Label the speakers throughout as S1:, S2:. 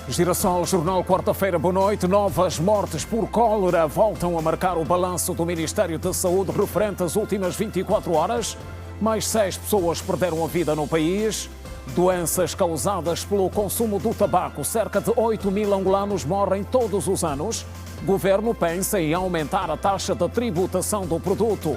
S1: Girassol Jornal, quarta-feira, boa noite. Novas mortes por cólera voltam a marcar o balanço do Ministério da Saúde referente às últimas 24 horas. Mais 6 pessoas perderam a vida no país. Doenças causadas pelo consumo do tabaco. Cerca de 8 mil angolanos morrem todos os anos. Governo pensa em aumentar a taxa de tributação do produto.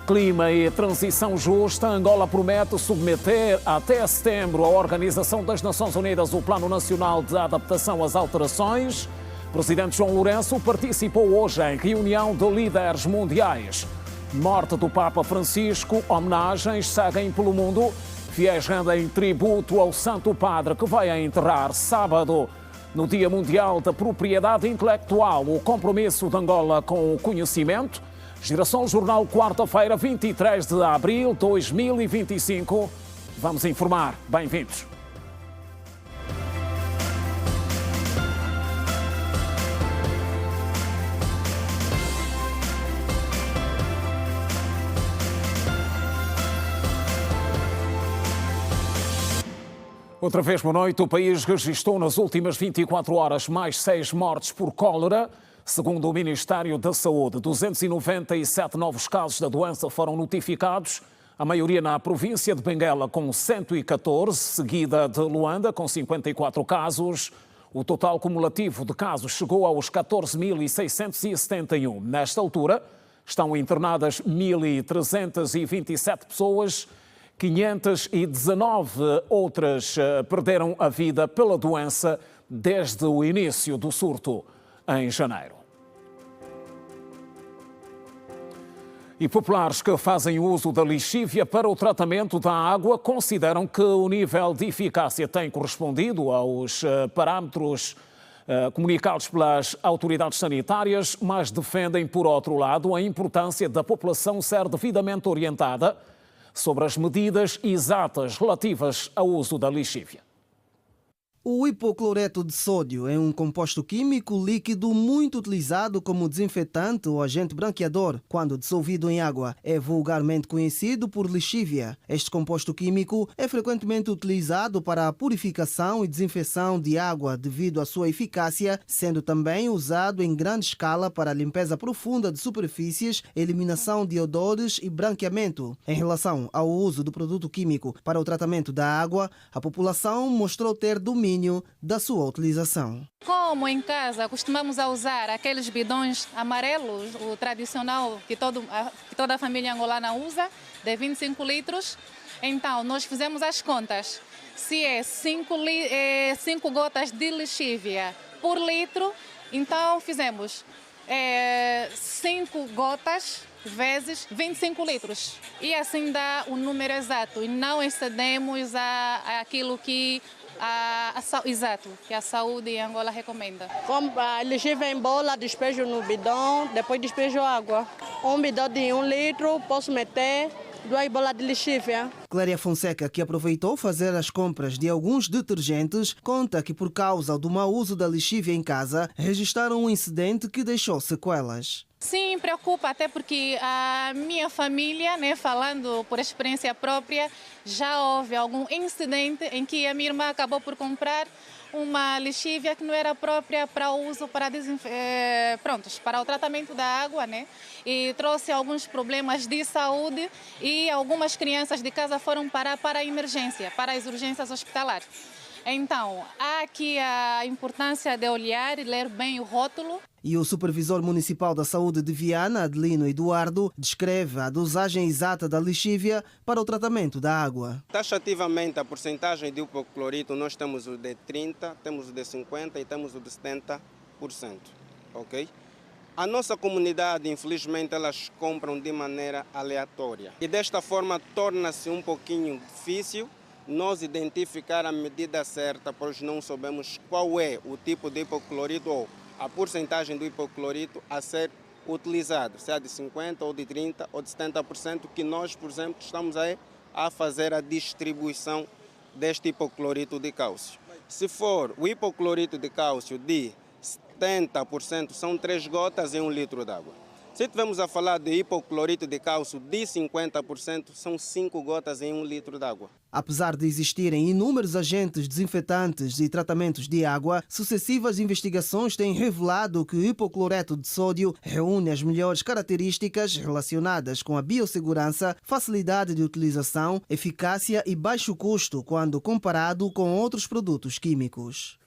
S1: Clima e transição justa. Angola promete submeter até setembro à Organização das Nações Unidas o Plano Nacional de Adaptação às Alterações. Presidente João Lourenço participou hoje em reunião de líderes mundiais. Morte do Papa Francisco, homenagens seguem pelo mundo. Fiéis rendem tributo ao Santo Padre que vai enterrar sábado. No Dia Mundial da Propriedade Intelectual, o compromisso de Angola com o conhecimento. Girassol Jornal, quarta-feira, 23 de abril de 2025. Vamos informar. Bem-vindos. Outra vez, boa noite. O país registrou nas últimas 24 horas mais 6 mortes por cólera. Segundo o Ministério da Saúde, 297 novos casos da doença foram notificados, a maioria na província de Benguela, com 114, seguida de Luanda, com 54 casos. O total cumulativo de casos chegou aos 14.671. Nesta altura, estão internadas 1.327 pessoas, 519 outras perderam a vida pela doença desde o início do surto em janeiro. E populares que fazem uso da lixívia para o tratamento da água consideram que o nível de eficácia tem correspondido aos parâmetros comunicados pelas autoridades sanitárias, mas defendem, por outro lado, a importância da população ser devidamente orientada sobre as medidas exatas relativas ao uso da lixívia.
S2: O hipocloreto de sódio é um composto químico líquido muito utilizado como desinfetante ou agente branqueador quando dissolvido em água. É vulgarmente conhecido por lixívia. Este composto químico é frequentemente utilizado para a purificação e desinfecção de água devido à sua eficácia, sendo também usado em grande escala para a limpeza profunda de superfícies, eliminação de odores e branqueamento. Em relação ao uso do produto químico para o tratamento da água, a população mostrou ter domínio da sua utilização.
S3: Como em casa costumamos a usar aqueles bidões amarelos, o tradicional que toda a família angolana usa, de 25 litros, então nós fizemos as contas. Se é 5 gotas de lixívia por litro, então fizemos 5 gotas vezes 25 litros. E assim dá o número exato e não excedemos aquilo que exato, que a saúde em Angola recomenda.
S4: Como a lixívia em bola, despejo no bidão, depois despejo água. Um bidão de 1 litro, posso meter 2 bolas de lixívia.
S2: Cléria Fonseca, que aproveitou fazer as compras de alguns detergentes, conta que por causa do mau uso da lixívia em casa, registraram um incidente que deixou sequelas.
S3: Sim, preocupa, até porque a minha família, falando por experiência própria, já houve algum incidente em que a minha irmã acabou por comprar uma lixívia que não era própria para uso para o tratamento da água, e trouxe alguns problemas de saúde e algumas crianças de casa foram para a emergência, para as urgências hospitalares. Então, há aqui a importância de olhar e ler bem o rótulo.
S2: E o supervisor municipal da saúde de Viana, Adelino Eduardo, descreve a dosagem exata da lixívia para o tratamento da água.
S5: Taxativamente, a porcentagem de hipoclorito, nós temos o de 30%, temos o de 50% e temos o de 70%. Ok? A nossa comunidade, infelizmente, elas compram de maneira aleatória. E desta forma, torna-se um pouquinho difícil nós identificar a medida certa, pois não sabemos qual é o tipo de hipoclorito ou a porcentagem do hipoclorito a ser utilizado, se é de 50% ou de 30% ou de 70%, que nós, por exemplo, estamos a fazer a distribuição deste hipoclorito de cálcio. Se for o hipoclorito de cálcio de 70%, são 3 gotas em 1 litro de água. Se estivermos a falar de hipoclorito de cálcio de 50%, são 5 gotas em 1 litro de água.
S2: Apesar de existirem inúmeros agentes desinfetantes e tratamentos de água, sucessivas investigações têm revelado que o hipocloreto de sódio reúne as melhores características relacionadas com a biossegurança, facilidade de utilização, eficácia e baixo custo quando comparado com outros produtos químicos.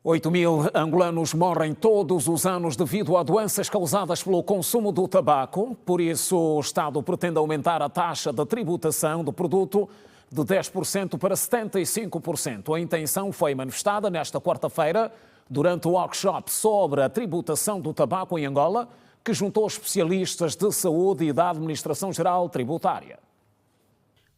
S1: 8.000 angolanos morrem todos os anos devido a doenças causadas pelo consumo do tabaco. Por isso, o Estado pretende aumentar a taxa de tributação do produto de 10% para 75%. A intenção foi manifestada nesta quarta-feira durante o workshop sobre a tributação do tabaco em Angola, que juntou especialistas de saúde e da Administração Geral Tributária.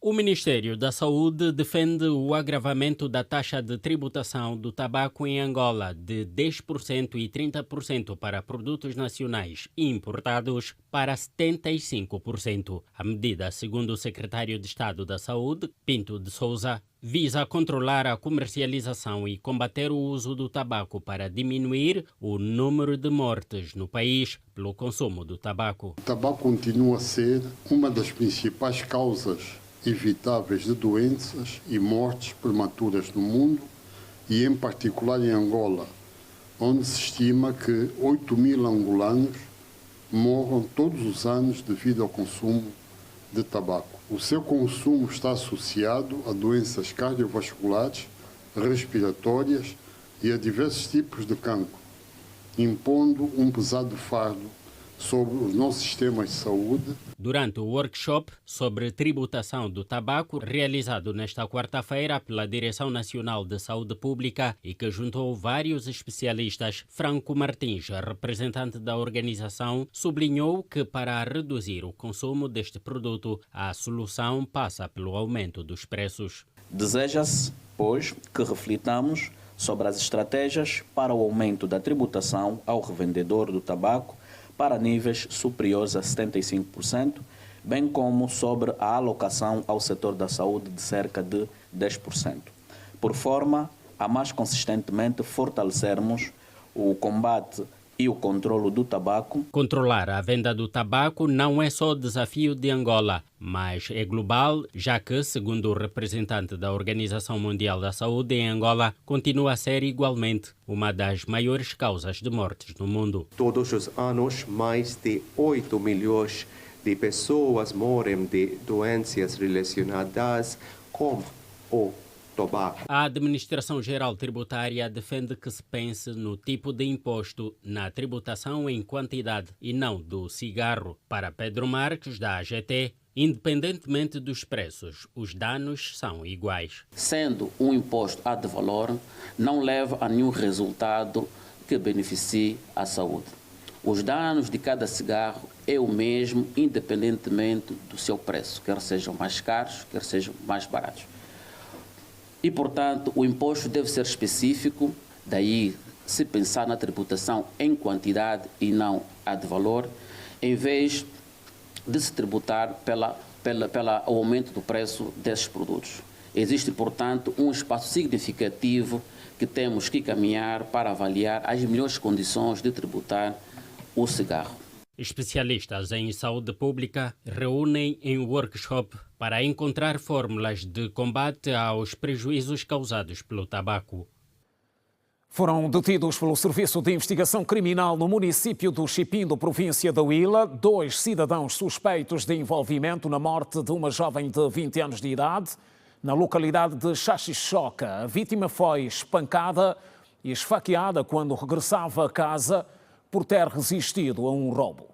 S6: O Ministério da Saúde defende o agravamento da taxa de tributação do tabaco em Angola de 10% e 30% para produtos nacionais e importados para 75%. A medida, segundo o secretário de Estado da Saúde, Pinto de Souza, visa controlar a comercialização e combater o uso do tabaco para diminuir o número de mortes no país pelo consumo do tabaco.
S7: O tabaco continua a ser uma das principais causas evitáveis de doenças e mortes prematuras no mundo e, em particular, em Angola, onde se estima que 8.000 angolanos morram todos os anos devido ao consumo de tabaco. O seu consumo está associado a doenças cardiovasculares, respiratórias e a diversos tipos de cancro, impondo um pesado fardo sobre os nossos sistemas de saúde.
S6: Durante o workshop sobre tributação do tabaco, realizado nesta quarta-feira pela Direção Nacional de Saúde Pública e que juntou vários especialistas, Franco Martins, representante da organização, sublinhou que para reduzir o consumo deste produto, a solução passa pelo aumento dos preços.
S8: Deseja-se, pois, que reflitamos sobre as estratégias para o aumento da tributação ao revendedor do tabaco para níveis superiores a 75%, bem como sobre a alocação ao setor da saúde de cerca de 10%, por forma a mais consistentemente fortalecermos o combate e o controlo do tabaco.
S6: Controlar a venda do tabaco não é só desafio de Angola, mas é global, já que, segundo o representante da Organização Mundial da Saúde, em Angola continua a ser igualmente uma das maiores causas de mortes no mundo.
S9: Todos os anos, mais de 8 milhões de pessoas morrem de doenças relacionadas com o tabaco.
S6: A Administração Geral Tributária defende que se pense no tipo de imposto na tributação em quantidade e não do cigarro. Para Pedro Marques, da AGT, independentemente dos preços, os danos são iguais.
S8: Sendo um imposto ad valorem, não leva a nenhum resultado que beneficie a saúde. Os danos de cada cigarro é o mesmo, independentemente do seu preço, quer sejam mais caros, quer sejam mais baratos. E, portanto, o imposto deve ser específico, daí se pensar na tributação em quantidade e não ad valor, em vez de se tributar pelo aumento do preço desses produtos. Existe, portanto, um espaço significativo que temos que caminhar para avaliar as melhores condições de tributar o cigarro.
S6: Especialistas em saúde pública reúnem em workshop para encontrar fórmulas de combate aos prejuízos causados pelo tabaco.
S1: Foram detidos pelo Serviço de Investigação Criminal no município do Chipindo, província da Huila, 2 cidadãos suspeitos de envolvimento na morte de uma jovem de 20 anos de idade na localidade de Xaxixoca. A vítima foi espancada e esfaqueada quando regressava a casa por ter resistido a um roubo.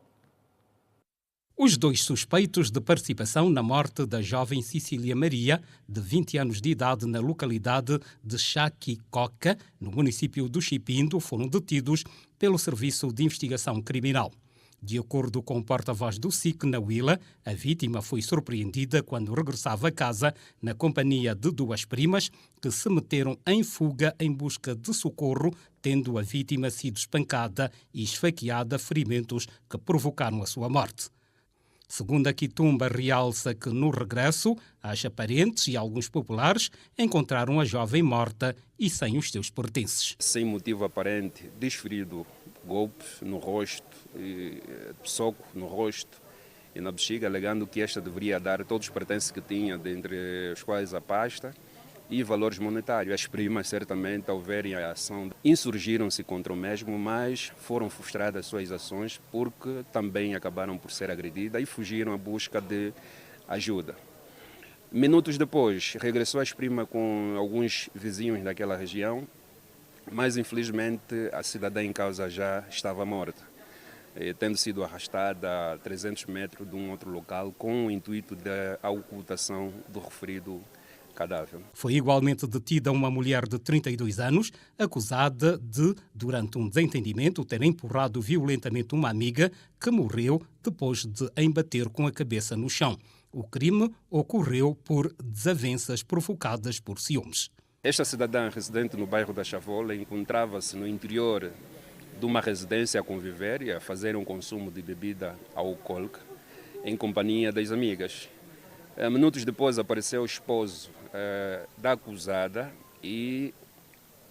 S10: Os 2 suspeitos de participação na morte da jovem Cecília Maria, de 20 anos de idade, na localidade de Xaquicoca, no município do Chipindo, foram detidos pelo Serviço de Investigação Criminal. De acordo com o porta-voz do SIC na Huila, a vítima foi surpreendida quando regressava a casa na companhia de 2 primas que se meteram em fuga em busca de socorro, tendo a vítima sido espancada e esfaqueada, ferimentos que provocaram a sua morte. Segundo a Quitumba, realça que no regresso, as parentes e alguns populares encontraram a jovem morta e sem os seus pertences.
S11: Sem motivo aparente, desferido golpes no rosto, soco no rosto e na bexiga, alegando que esta deveria dar todos os pertences que tinha, dentre os quais a pasta e valores monetários. As primas, certamente, ao verem a ação, insurgiram-se contra o mesmo, mas foram frustradas suas ações porque também acabaram por ser agredidas e fugiram à busca de ajuda. Minutos depois, regressou a prima com alguns vizinhos daquela região, mas infelizmente a cidadã em causa já estava morta, tendo sido arrastada a 300 metros de um outro local com o intuito da ocultação do referido cadáver.
S10: Foi igualmente detida uma mulher de 32 anos, acusada de, durante um desentendimento, ter empurrado violentamente uma amiga que morreu depois de a embater com a cabeça no chão. O crime ocorreu por desavenças provocadas por ciúmes.
S11: Esta cidadã residente no bairro da Chavola encontrava-se no interior de uma residência a conviver e a fazer um consumo de bebida alcoólica em companhia das amigas. Minutos depois apareceu o esposo da acusada e,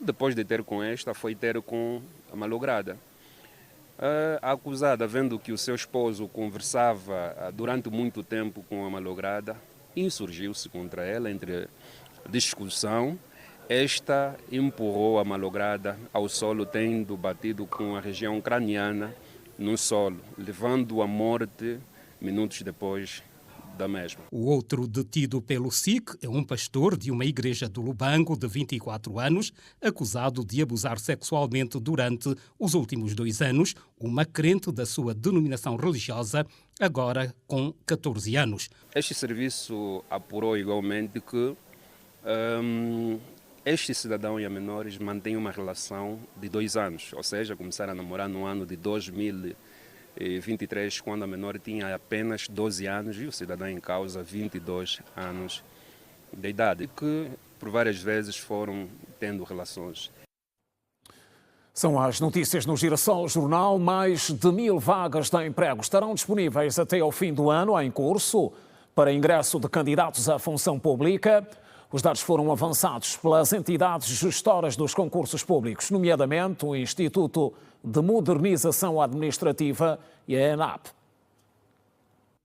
S11: depois de ter com esta, foi ter com a malograda. A acusada, vendo que o seu esposo conversava durante muito tempo com a malograda, insurgiu-se contra ela entre discussão. Esta empurrou a malograda ao solo, tendo batido com a região craniana no solo, levando à morte minutos depois da mesma.
S10: O outro detido pelo SIC é um pastor de uma igreja do Lubango de 24 anos, acusado de abusar sexualmente durante os últimos 2 anos, uma crente da sua denominação religiosa, agora com 14 anos.
S11: Este serviço apurou igualmente que este cidadão e a menores mantêm uma relação de 2 anos, ou seja, começaram a namorar no ano de 2023, quando a menor tinha apenas 12 anos e o cidadão em causa 22 anos de idade, e que por várias vezes foram tendo relações.
S1: São as notícias no Girassol Jornal. Mais de 1000 vagas de emprego estarão disponíveis até ao fim do ano em curso para ingresso de candidatos à função pública. Os dados foram avançados pelas entidades gestoras dos concursos públicos, nomeadamente o Instituto de Modernização Administrativa e a ENAP.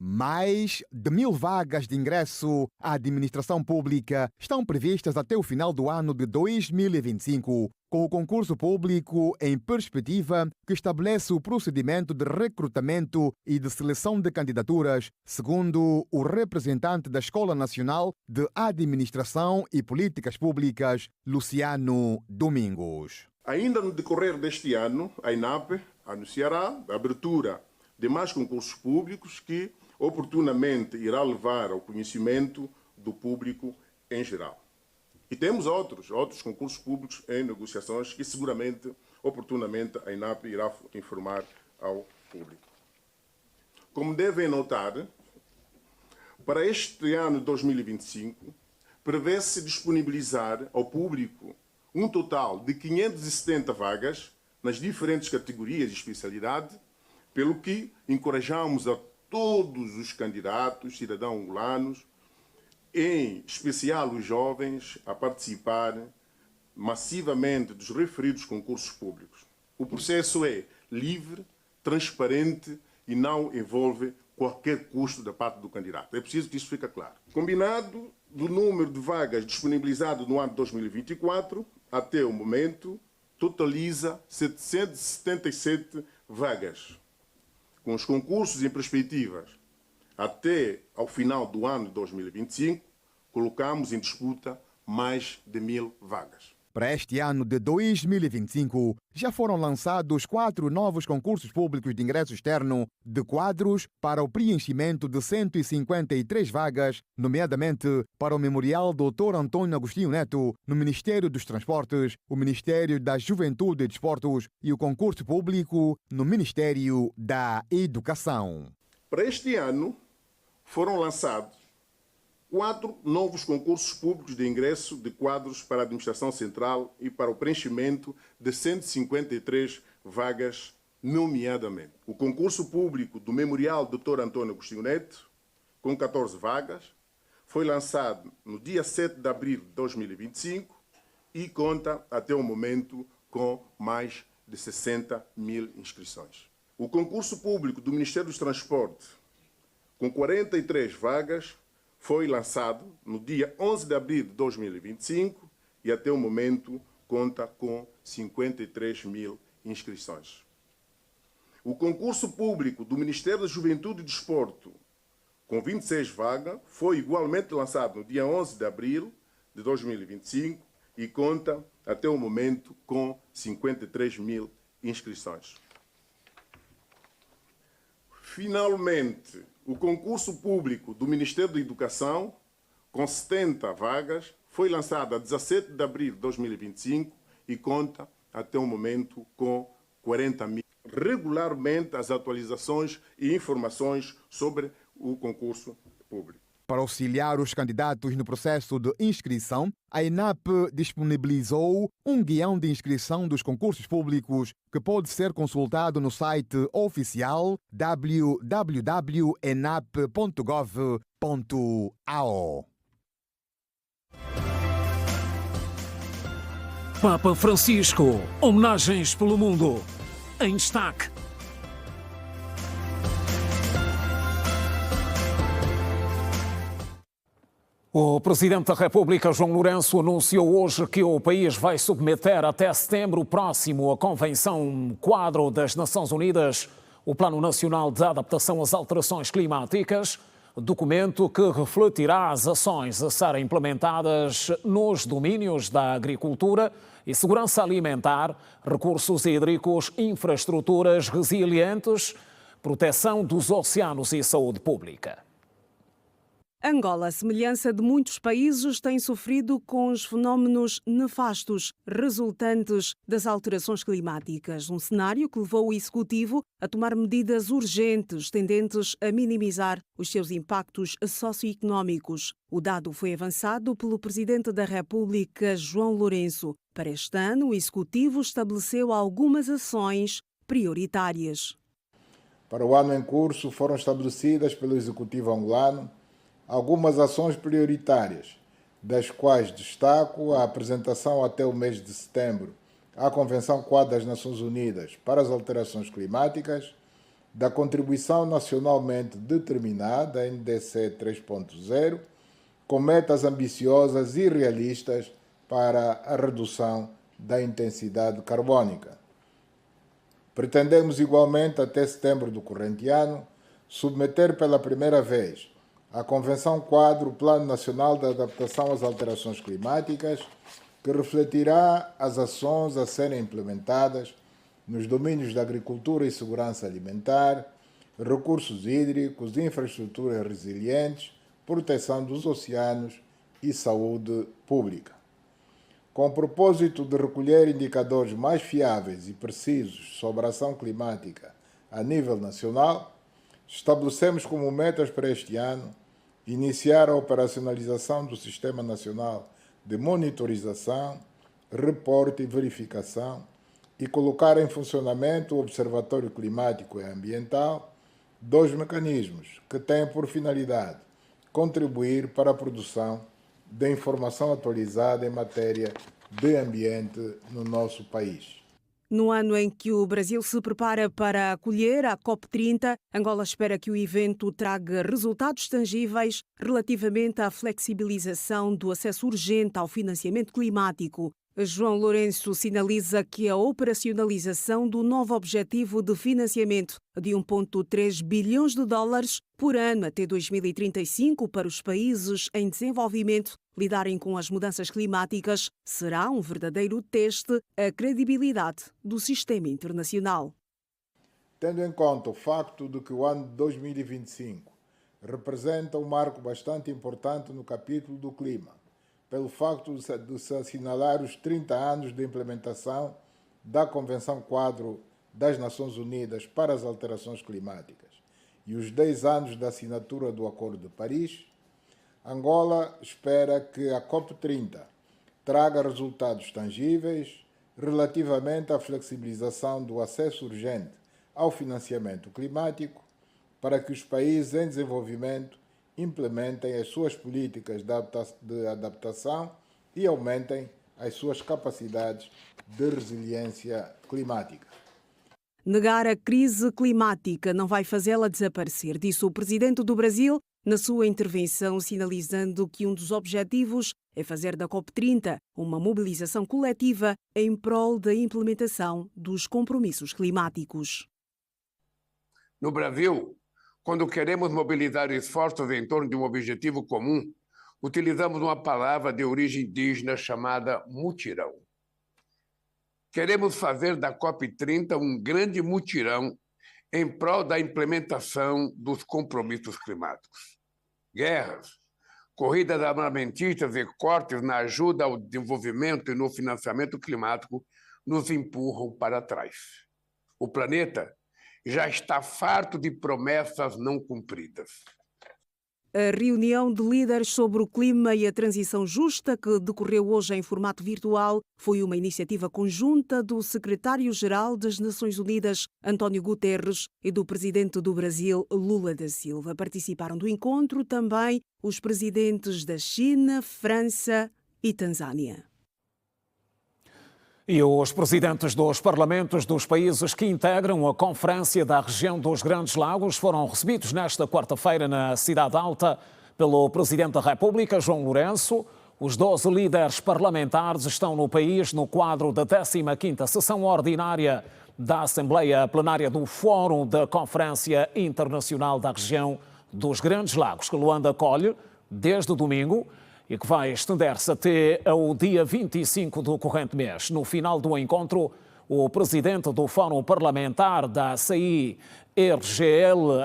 S12: Mais de 1000 vagas de ingresso à administração pública estão previstas até o final do ano de 2025, com o concurso público em perspectiva que estabelece o procedimento de recrutamento e de seleção de candidaturas, segundo o representante da Escola Nacional de Administração e Políticas Públicas, Luciano Domingos.
S13: Ainda no decorrer deste ano, a ENAP anunciará a abertura de mais concursos públicos que oportunamente irá levar ao conhecimento do público em geral. E temos outros concursos públicos em negociações que seguramente, oportunamente, a ENAP irá informar ao público. Como devem notar, para este ano de 2025, prevê-se disponibilizar ao público um total de 570 vagas nas diferentes categorias de especialidade, pelo que encorajamos a todos os candidatos, cidadãos angolanos, em especial os jovens, a participar massivamente dos referidos concursos públicos. O processo é livre, transparente e não envolve qualquer custo da parte do candidato. É preciso que isso fique claro. Combinado do número de vagas disponibilizado no ano de 2024, até o momento, totaliza 777 vagas. Com os concursos em perspectivas até ao final do ano de 2025, colocamos em disputa mais de 1000 vagas.
S12: Para este ano de 2025, já foram lançados 4 novos concursos públicos de ingresso externo de quadros para o preenchimento de 153 vagas, nomeadamente para o Memorial Dr. Antônio Agostinho Neto, no Ministério dos Transportes, o Ministério da Juventude e Desportos e o concurso público no Ministério da Educação.
S13: Para este ano, foram lançados 4 novos concursos públicos de ingresso de quadros para a Administração Central e para o preenchimento de 153 vagas, nomeadamente o concurso público do Memorial Dr. Antônio Agostinho Neto, com 14 vagas, foi lançado no dia 7 de abril de 2025 e conta, até o momento, com mais de 60 mil inscrições. O concurso público do Ministério dos Transportes, com 43 vagas, foi lançado no dia 11 de abril de 2025 e até o momento conta com 53 mil inscrições. O concurso público do Ministério da Juventude e Desporto, com 26 vagas, foi igualmente lançado no dia 11 de abril de 2025 e conta até o momento com 53 mil inscrições. Finalmente, o concurso público do Ministério da Educação, com 70 vagas, foi lançado a 17 de abril de 2025 e conta até o momento com 40 mil. Regularmente as atualizações e informações sobre o concurso público.
S12: Para auxiliar os candidatos no processo de inscrição, a ENAP disponibilizou um guião de inscrição dos concursos públicos que pode ser consultado no site oficial www.enap.gov.ao.
S1: Papa Francisco, homenagens pelo mundo. Em destaque. O Presidente da República, João Lourenço, anunciou hoje que o país vai submeter até setembro próximo à Convenção Quadro das Nações Unidas, o Plano Nacional de Adaptação às Alterações Climáticas, documento que refletirá as ações a serem implementadas nos domínios da agricultura e segurança alimentar, recursos hídricos, infraestruturas resilientes, proteção dos oceanos e saúde pública.
S14: Angola, à semelhança de muitos países, tem sofrido com os fenómenos nefastos resultantes das alterações climáticas. Um cenário que levou o Executivo a tomar medidas urgentes tendentes a minimizar os seus impactos socioeconómicos. O dado foi avançado pelo Presidente da República, João Lourenço. Para este ano, o Executivo estabeleceu algumas ações prioritárias.
S15: Para o ano em curso, foram estabelecidas pelo Executivo angolano algumas ações prioritárias, das quais destaco a apresentação até o mês de setembro à Convenção Quadro das Nações Unidas para as Alterações Climáticas, da contribuição nacionalmente determinada, NDC 3.0, com metas ambiciosas e realistas para a redução da intensidade carbónica. Pretendemos igualmente, até setembro do corrente ano, submeter pela primeira vez a Convenção Quadro, o Plano Nacional de Adaptação às Alterações Climáticas, que refletirá as ações a serem implementadas nos domínios da agricultura e segurança alimentar, recursos hídricos, infraestruturas resilientes, proteção dos oceanos e saúde pública. Com o propósito de recolher indicadores mais fiáveis e precisos sobre a ação climática a nível nacional, estabelecemos como metas para este ano iniciar a operacionalização do Sistema Nacional de Monitorização, Reporte e Verificação e colocar em funcionamento o Observatório Climático e Ambiental, dois mecanismos que têm por finalidade contribuir para a produção de informação atualizada em matéria de ambiente no nosso país.
S14: No ano em que o Brasil se prepara para acolher a COP30, Angola espera que o evento traga resultados tangíveis relativamente à flexibilização do acesso urgente ao financiamento climático. João Lourenço sinaliza que a operacionalização do novo objetivo de financiamento de 1,3 bilhões de dólares por ano até 2035 para os países em desenvolvimento lidarem com as mudanças climáticas será um verdadeiro teste à credibilidade do sistema internacional.
S15: Tendo em conta o facto de que o ano de 2025 representa um marco bastante importante no capítulo do clima, pelo facto de se assinalar os 30 anos de implementação da Convenção Quadro das Nações Unidas para as Alterações Climáticas e os 10 anos da assinatura do Acordo de Paris, Angola espera que a COP30 traga resultados tangíveis relativamente à flexibilização do acesso urgente ao financiamento climático para que os países em desenvolvimento implementem as suas políticas de adaptação e aumentem as suas capacidades de resiliência climática.
S14: Negar a crise climática não vai fazê-la desaparecer, disse o presidente do Brasil na sua intervenção, sinalizando que um dos objetivos é fazer da COP30 uma mobilização coletiva em prol da implementação dos compromissos climáticos.
S16: No Brasil, quando queremos mobilizar esforços em torno de um objetivo comum, utilizamos uma palavra de origem indígena chamada mutirão. Queremos fazer da COP30 um grande mutirão em prol da implementação dos compromissos climáticos. Guerras, corridas armamentistas e cortes na ajuda ao desenvolvimento e no financiamento climático nos empurram para trás. O planeta já está farto de promessas não cumpridas.
S14: A reunião de líderes sobre o clima e a transição justa, que decorreu hoje em formato virtual, foi uma iniciativa conjunta do secretário-geral das Nações Unidas, António Guterres, e do presidente do Brasil, Lula da Silva. Participaram do encontro também os presidentes da China, França e Tanzânia.
S1: E os presidentes dos parlamentos dos países que integram a Conferência da Região dos Grandes Lagos foram recebidos nesta quarta-feira na Cidade Alta pelo Presidente da República, João Lourenço. Os 12 líderes parlamentares estão no país no quadro da 15ª sessão ordinária da Assembleia Plenária do Fórum da Conferência Internacional da Região dos Grandes Lagos, que Luanda acolhe desde domingo e que vai estender-se até ao dia 25 do corrente mês. No final do encontro, o presidente do Fórum Parlamentar da CIRGL,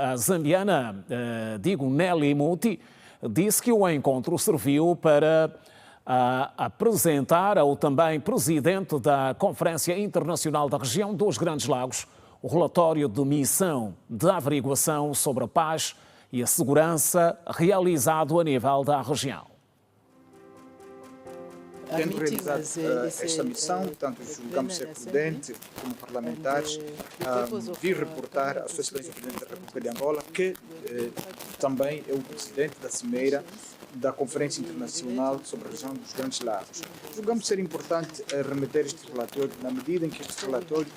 S1: a zambiana, Nelly Muti, disse que o encontro serviu para apresentar ao também presidente da Conferência Internacional da Região dos Grandes Lagos o relatório de missão de averiguação sobre a paz e a segurança realizado a nível da região.
S17: Tendo realizado esta missão, tanto julgamos ser prudente como parlamentares vir reportar à Sua Excelência Presidente da República de Angola, que também é o presidente da Cimeira da Conferência Internacional sobre a Região dos Grandes Lagos. Julgamos ser importante remeter este relatório na medida em que este relatório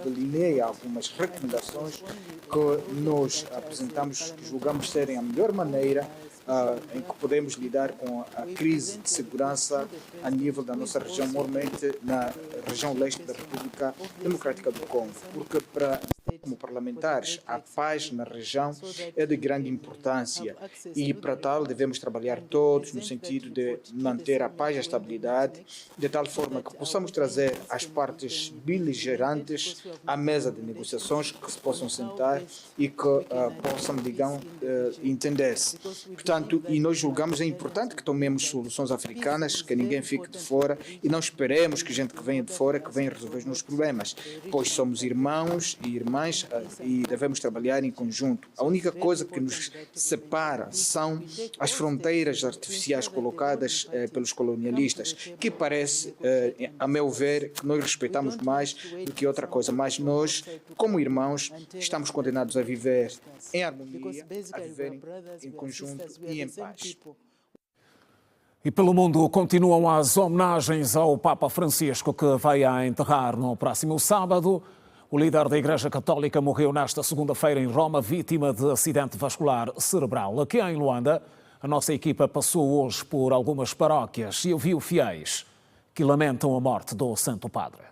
S17: delineia algumas recomendações que nós apresentamos, que julgamos serem a melhor maneira em que podemos lidar com a crise de segurança a nível da nossa região, mormente na região leste da República Democrática do Congo, porque como parlamentares, a paz na região é de grande importância e para tal devemos trabalhar todos no sentido de manter a paz e a estabilidade, de tal forma que possamos trazer as partes beligerantes à mesa de negociações, que se possam sentar e que possam, digamos, entender-se. Portanto, e nós julgamos é importante que tomemos soluções africanas, que ninguém fique de fora e não esperemos que gente que venha de fora que venha resolver os nossos problemas, pois somos irmãos e irmãs e devemos trabalhar em conjunto. A única coisa que nos separa são as fronteiras artificiais colocadas pelos colonialistas, que parece, a meu ver, que nós respeitamos mais do que outra coisa, mas nós, como irmãos, estamos condenados a viver em harmonia, a viver em conjunto e em paz.
S1: E pelo mundo continuam as homenagens ao Papa Francisco, que vai a enterrar no próximo sábado. O líder da Igreja Católica morreu nesta segunda-feira em Roma, vítima de acidente vascular cerebral. Aqui em Luanda, a nossa equipa passou hoje por algumas paróquias e ouviu fiéis que lamentam a morte do Santo Padre.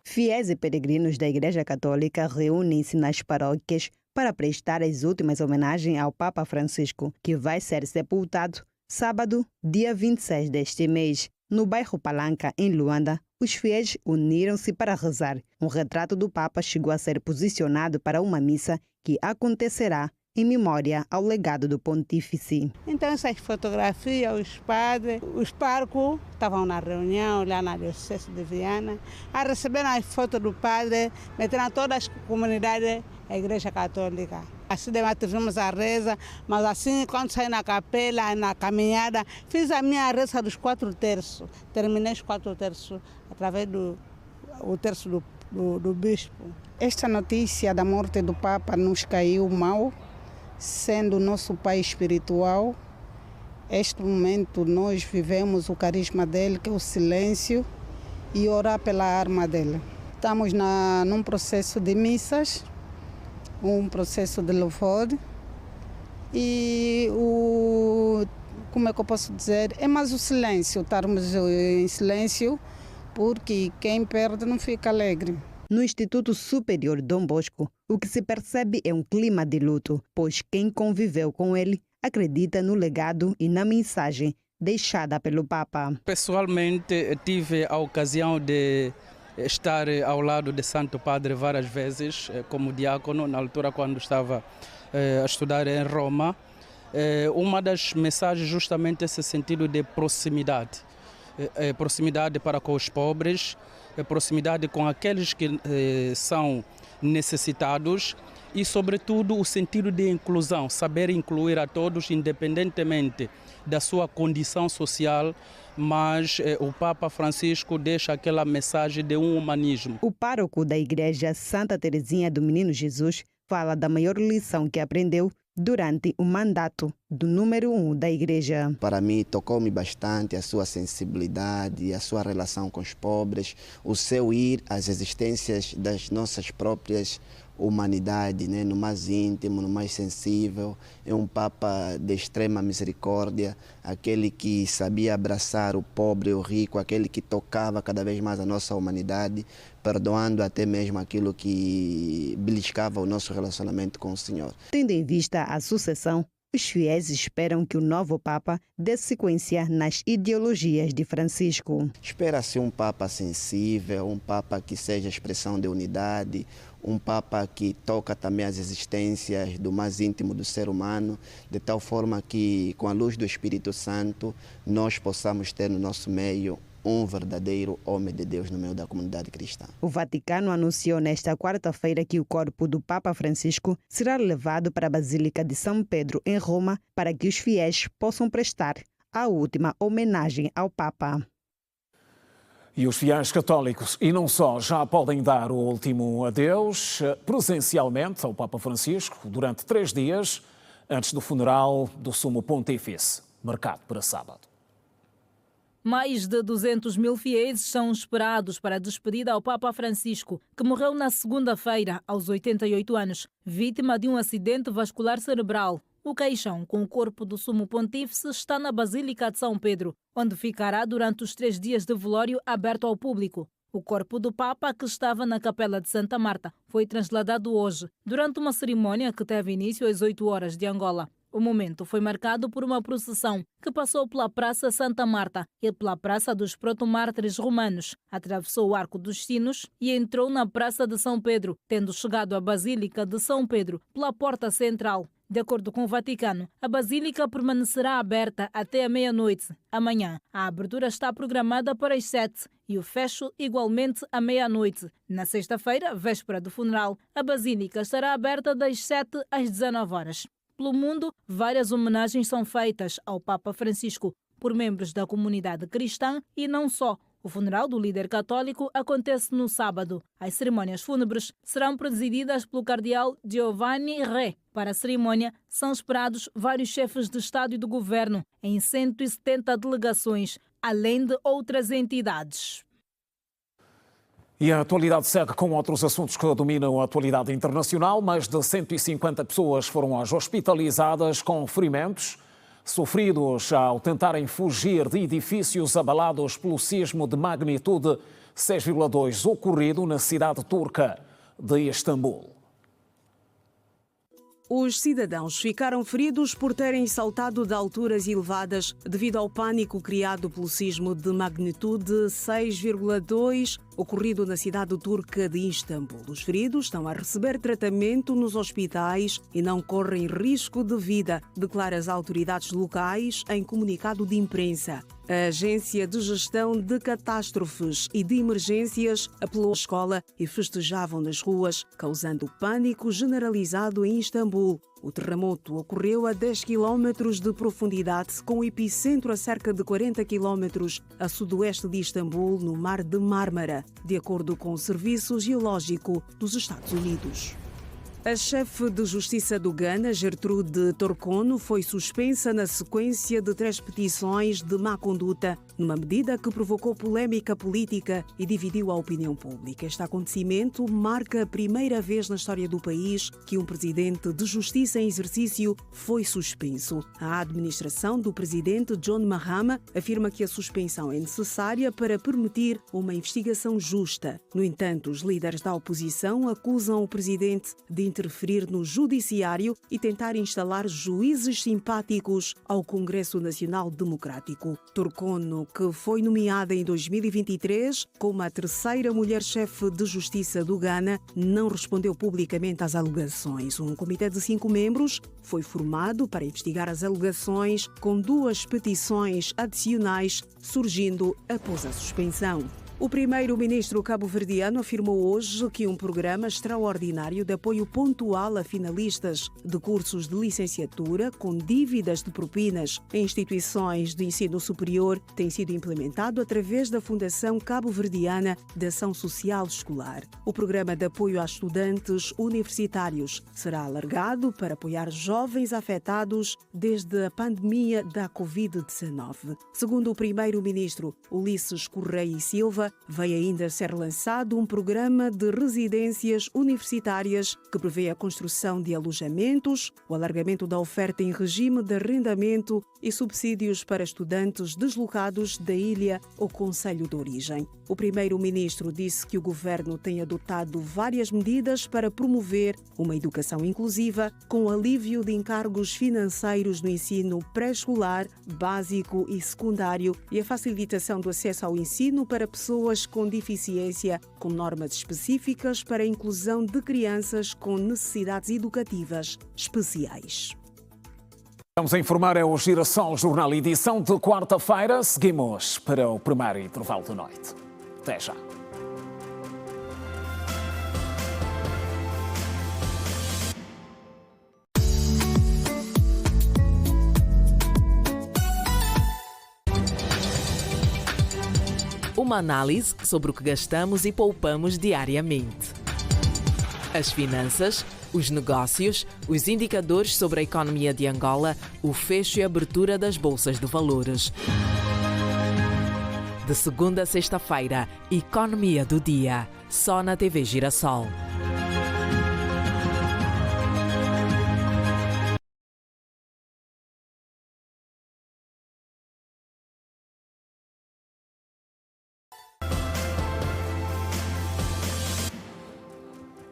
S18: Fiéis e peregrinos da Igreja Católica reúnem-se nas paróquias para prestar as últimas homenagens ao Papa Francisco, que vai ser sepultado sábado, dia 26 deste mês. No bairro Palanca, em Luanda, os fiéis uniram-se para rezar. Um retrato do Papa chegou a ser posicionado para uma missa que acontecerá em memória ao legado do pontífice.
S19: Então essas fotografias, os padres, os parcos estavam na reunião lá na Diocese de Viana, a receber as fotos do padre, meteram todas as comunidades da Igreja Católica. Assim tivemos a reza, mas assim quando saí na capela, na caminhada, fiz a minha reza dos 4 terços. Terminei os 4 terços através do terço do bispo. Esta notícia da morte do Papa nos caiu mal, sendo nosso pai espiritual Este momento nós vivemos o carisma dele, que é o silêncio, e orar pela alma dele. Estamos num processo de missas, um processo de louvor, e como é que eu posso dizer? É mais o silêncio, estarmos em silêncio, porque quem perde não fica alegre.
S18: No Instituto Superior Dom Bosco, o que se percebe é um clima de luto, pois quem conviveu com ele acredita no legado e na mensagem deixada pelo Papa.
S20: Pessoalmente, tive a ocasião de estar ao lado de Santo Padre várias vezes, como diácono, na altura quando estava a estudar em Roma. Uma das mensagens justamente esse sentido de proximidade. Proximidade para com os pobres, proximidade com aqueles que são necessitados e, sobretudo, o sentido de inclusão, saber incluir a todos, independentemente da sua condição social, mas o Papa Francisco deixa aquela mensagem de um humanismo.
S18: O pároco da Igreja Santa Teresinha do Menino Jesus fala da maior lição que aprendeu durante o mandato do número 1 da Igreja.
S21: Para mim, tocou-me bastante a sua sensibilidade, a sua relação com os pobres, o seu ir às existências das nossas próprias humanidade, né? No mais íntimo, no mais sensível. É um Papa de extrema misericórdia, aquele que sabia abraçar o pobre e o rico, aquele que tocava cada vez mais a nossa humanidade, perdoando até mesmo aquilo que beliscava o nosso relacionamento com o Senhor.
S18: Tendo em vista a sucessão, os fiéis esperam que o novo Papa dê sequência nas ideologias de Francisco.
S21: Espera-se um Papa sensível, um Papa que seja expressão de unidade, um Papa que toca também as existências do mais íntimo do ser humano, de tal forma que, com a luz do Espírito Santo, nós possamos ter no nosso meio um verdadeiro homem de Deus no meio da comunidade cristã.
S18: O Vaticano anunciou nesta quarta-feira que o corpo do Papa Francisco será levado para a Basílica de São Pedro, em Roma, para que os fiéis possam prestar a última homenagem ao Papa.
S1: E os fiéis católicos, e não só, já podem dar o último adeus presencialmente ao Papa Francisco durante 3 dias antes do funeral do Sumo Pontífice, marcado para sábado.
S22: Mais de 200 mil fiéis são esperados para a despedida ao Papa Francisco, que morreu na segunda-feira, aos 88 anos, vítima de um acidente vascular cerebral. O caixão com o corpo do Sumo Pontífice está na Basílica de São Pedro, onde ficará durante os 3 dias de velório aberto ao público. O corpo do Papa, que estava na Capela de Santa Marta, foi trasladado hoje, durante uma cerimônia que teve início às 8 horas de Angola. O momento foi marcado por uma procissão que passou pela Praça Santa Marta e pela Praça dos Protomártires Romanos, atravessou o Arco dos Sinos e entrou na Praça de São Pedro, tendo chegado à Basílica de São Pedro pela Porta Central. De acordo com o Vaticano, a Basílica permanecerá aberta até a meia-noite. Amanhã, a abertura está programada para as 7 e o fecho igualmente à meia-noite. Na sexta-feira, véspera do funeral, a Basílica estará aberta das 7 às 19 horas. Pelo mundo, várias homenagens são feitas ao Papa Francisco por membros da comunidade cristã e não só. O funeral do líder católico acontece no sábado. As cerimônias fúnebres serão presididas pelo cardeal Giovanni Re. Para a cerimônia, são esperados vários chefes de Estado e do governo em 170 delegações, além de outras entidades.
S1: E a atualidade segue com outros assuntos que dominam a atualidade internacional. Mais de 150 pessoas foram hospitalizadas com ferimentos sofridos ao tentarem fugir de edifícios abalados pelo sismo de magnitude 6,2 ocorrido na cidade turca de Istambul.
S14: Os cidadãos ficaram feridos por terem saltado de alturas elevadas devido ao pânico criado pelo sismo de magnitude 6,2 ocorrido na cidade turca de Istambul. Os feridos estão a receber tratamento nos hospitais e não correm risco de vida, declaram as autoridades locais em comunicado de imprensa. A Agência de Gestão de Catástrofes e de Emergências apelou à escola e festejavam nas ruas, causando pânico generalizado em Istambul. O terremoto ocorreu a 10 km de profundidade, com o epicentro a cerca de 40 km a sudoeste de Istambul, no Mar de Mármara, de acordo com o Serviço Geológico dos Estados Unidos. A chefe de Justiça do Ghana, Gertrude Torkono, foi suspensa na sequência de 3 petições de má conduta, numa medida que provocou polémica política e dividiu a opinião pública. Este acontecimento marca a primeira vez na história do país que um presidente de justiça em exercício foi suspenso. A administração do presidente John Mahama afirma que a suspensão é necessária para permitir uma investigação justa. No entanto, os líderes da oposição acusam o presidente de interferir no judiciário e tentar instalar juízes simpáticos ao Congresso Nacional Democrático. Torkono, que foi nomeada em 2023 como a terceira mulher-chefe de justiça do Ghana, não respondeu publicamente às alegações. Um comitê de 5 membros foi formado para investigar as alegações, com 2 petições adicionais surgindo após a suspensão. O primeiro-ministro cabo-verdiano afirmou hoje que um programa extraordinário de apoio pontual a finalistas de cursos de licenciatura com dívidas de propinas em instituições de ensino superior tem sido implementado através da Fundação Cabo-Verdiana de Ação Social Escolar. O programa de apoio a estudantes universitários será alargado para apoiar jovens afetados desde a pandemia da Covid-19. Segundo o primeiro-ministro Ulisses Correia e Silva, vai ainda ser lançado um programa de residências universitárias que prevê a construção de alojamentos, o alargamento da oferta em regime de arrendamento e subsídios para estudantes deslocados da ilha ou concelho de origem. O primeiro-ministro disse que o governo tem adotado várias medidas para promover uma educação inclusiva, com alívio de encargos financeiros no ensino pré-escolar, básico e secundário e a facilitação do acesso ao ensino para pessoas com deficiência, com normas específicas para a inclusão de crianças com necessidades educativas especiais.
S1: Vamos a informar, é o Girassol Jornal, edição de quarta-feira. Seguimos para o primeiro intervalo da noite. Até já.
S3: Uma análise sobre o que gastamos e poupamos diariamente. As finanças, os negócios, os indicadores sobre a economia de Angola, o fecho e abertura das bolsas de valores. De segunda a sexta-feira, Economia do Dia, só na TV Girassol.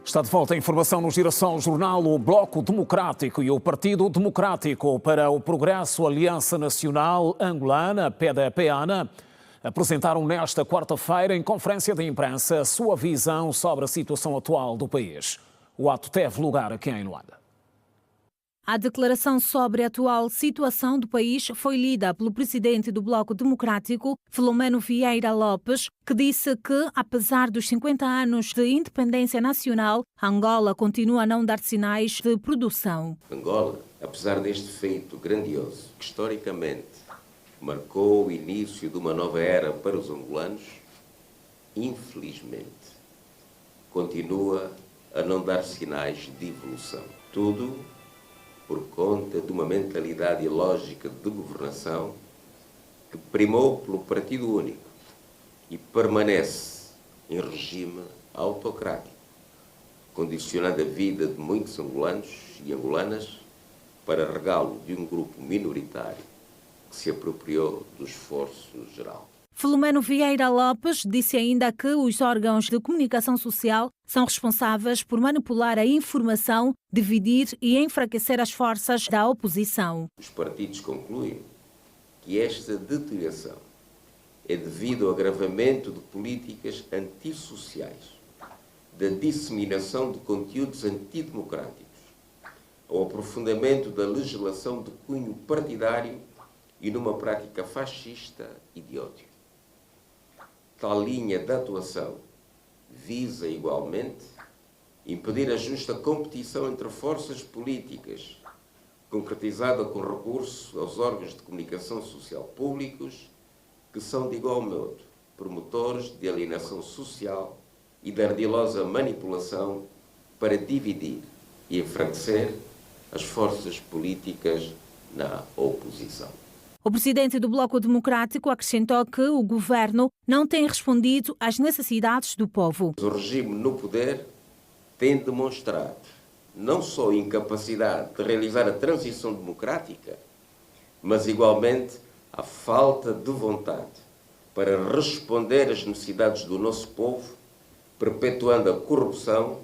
S1: Está de volta a informação no Girassol Jornal. O Bloco Democrático e o Partido Democrático para o Progresso Aliança Nacional Angolana, PDP-ANA, apresentaram nesta quarta-feira em conferência de imprensa a sua visão sobre a situação atual do país. O ato teve lugar aqui em Luanda.
S22: A declaração sobre a atual situação do país foi lida pelo presidente do Bloco Democrático, Filomeno Vieira Lopes, que disse que, apesar dos 50 anos de independência nacional, Angola continua a não dar sinais de produção.
S4: Angola, apesar deste feito grandioso, que historicamente marcou o início de uma nova era para os angolanos, infelizmente, continua a não dar sinais de evolução. Tudo por conta de uma mentalidade e lógica de governação que primou pelo Partido Único e permanece em regime autocrático, condicionando a vida de muitos angolanos e angolanas para regalo de um grupo minoritário que se apropriou do esforço geral.
S22: Filomeno Vieira Lopes disse ainda que os órgãos de comunicação social são responsáveis por manipular a informação, dividir e enfraquecer as forças da oposição.
S4: Os partidos concluem que esta deterioração é devido ao agravamento de políticas antissociais, da disseminação de conteúdos antidemocráticos, ao aprofundamento da legislação de cunho partidário e numa prática fascista e de ódio. Tal linha de atuação visa, igualmente, impedir a justa competição entre forças políticas, concretizada com recurso aos órgãos de comunicação social públicos, que são, de igual modo, promotores de alienação social e da ardilosa manipulação para dividir e enfraquecer as forças políticas na oposição.
S22: O presidente do Bloco Democrático acrescentou que o governo não tem respondido às necessidades do povo.
S4: O regime no poder tem demonstrado não só incapacidade de realizar a transição democrática, mas igualmente a falta de vontade para responder às necessidades do nosso povo, perpetuando a corrupção,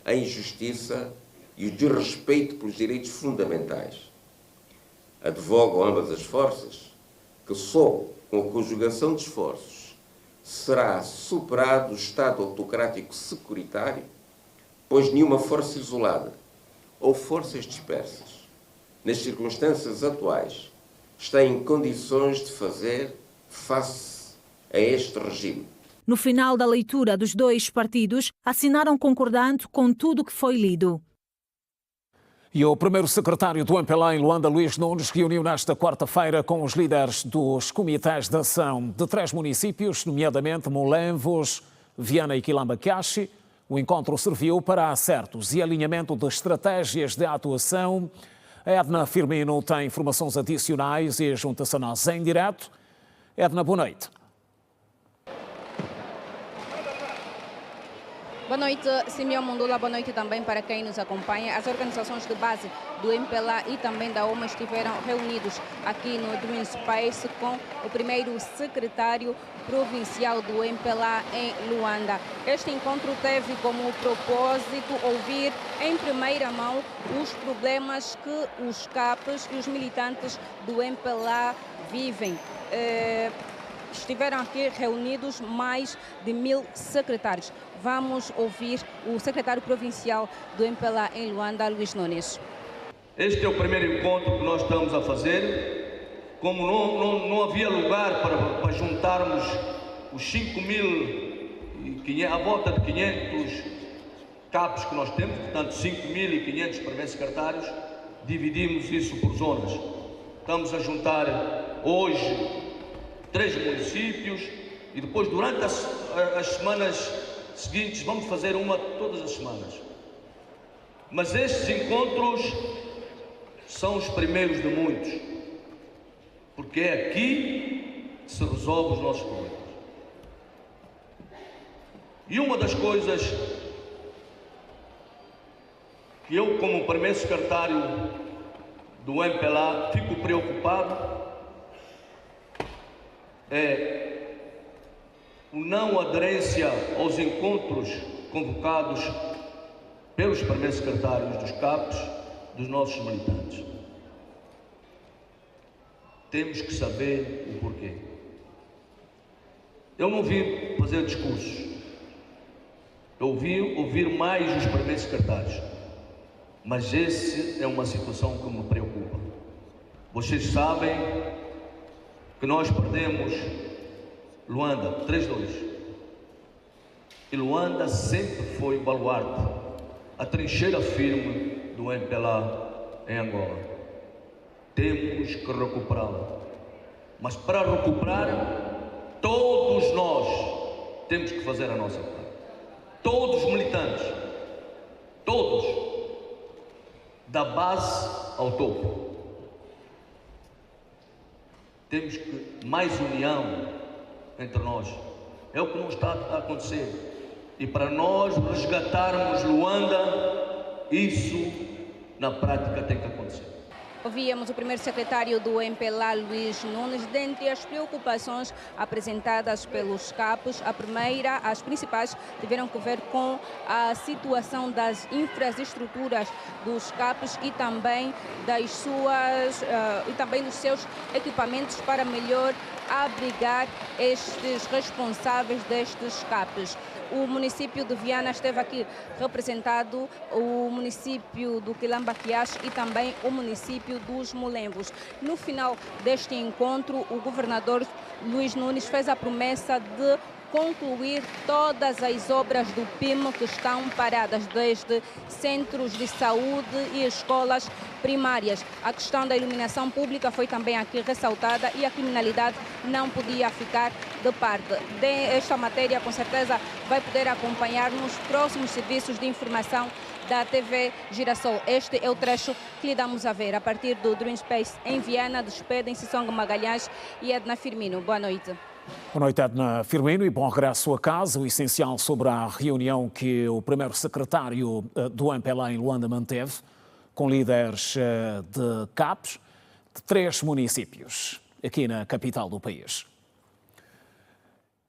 S4: a injustiça e o desrespeito pelos direitos fundamentais. Advogam ambas as forças que só com a conjugação de esforços será superado o Estado autocrático securitário, pois nenhuma força isolada ou forças dispersas, nas circunstâncias atuais, está em condições de fazer face a este regime.
S22: No final da leitura, dos dois partidos assinaram concordando com tudo o que foi lido.
S1: E o primeiro secretário do MPLA em Luanda, Luís Nunes, reuniu nesta quarta-feira com os líderes dos comitês de ação de 3 municípios, nomeadamente Molenvos, Viana e Quilamba-Caxi. O encontro serviu para acertos e alinhamento de estratégias de atuação. A Edna Firmino tem informações adicionais e junta-se a nós em direto. Edna, boa noite.
S2: Boa noite, Simeão Mundula. Boa noite também para quem nos acompanha. As organizações de base do MPLA e também da OMA estiveram reunidos aqui no Dream Space com o primeiro secretário provincial do MPLA em Luanda. Este encontro teve como propósito ouvir em primeira mão os problemas que os CAPs e os militantes do MPLA vivem. Estiveram aqui reunidos mais de 1000 secretários. Vamos ouvir o secretário provincial do MPLA em Luanda, Luís Nunes.
S5: Este é o primeiro encontro que nós estamos a fazer. Como não havia lugar para juntarmos os 5.000, a volta de 500 CAPs que nós temos, portanto 5.500 primeiros secretários, dividimos isso por zonas. Estamos a juntar hoje 3 municípios e depois durante as semanas seguintes vamos fazer uma todas as semanas. Mas estes encontros são os primeiros de muitos, porque é aqui que se resolve os nossos problemas. E uma das coisas que eu, como primeiro secretário do MPLA, fico preocupado é a não aderência aos encontros convocados pelos primeiros secretários dos CAPs, dos nossos militantes. Temos que saber o porquê. Eu não vim fazer discursos, eu vim ouvir mais os primeiros secretários, mas essa é uma situação que me preocupa. Vocês sabem que nós perdemos Luanda 3-2 e Luanda sempre foi o baluarte, a trincheira firme do MPLA em Angola. Temos que recuperá-la, mas para recuperar todos nós temos que fazer a nossa parte, todos os militantes, todos, da base ao topo. Temos que mais união entre nós. É o que não está a acontecer. E para nós resgatarmos Luanda, isso na prática tem que acontecer.
S2: Ouvíamos o primeiro secretário do MPLA, Luís Nunes. Dentre as preocupações apresentadas pelos CAPs, as principais tiveram que ver com a situação das infraestruturas dos CAPs e também dos seus equipamentos para melhor abrigar estes responsáveis destes CAPs. O município de Viana esteve aqui representado, o município do Quilamba-Caxi e também o município dos Molenvos. No final deste encontro, o governador Luís Nunes fez a promessa de concluir todas as obras do PIM que estão paradas, desde centros de saúde e escolas primárias. A questão da iluminação pública foi também aqui ressaltada e a criminalidade não podia ficar de parte. Esta matéria, com certeza, vai poder acompanhar nos próximos serviços de informação da TV Girassol. Este é o trecho que lhe damos a ver a partir do Dream Space em Viana. Despedem-se Song Magalhães e Edna Firmino. Boa noite.
S1: Boa noite, Edna Firmino, e bom regresso a casa. O essencial sobre a reunião que o primeiro secretário do MPLA em Luanda manteve com líderes de CAPs de 3 municípios aqui na capital do país.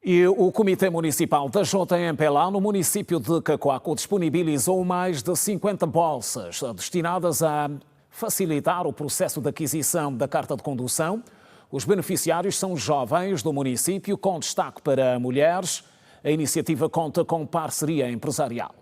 S1: E o Comitê Municipal da JMPLA no município de Cacoaco disponibilizou mais de 50 bolsas destinadas a facilitar o processo de aquisição da carta de condução. Os beneficiários são jovens do município, com destaque para mulheres. A iniciativa conta com parceria empresarial.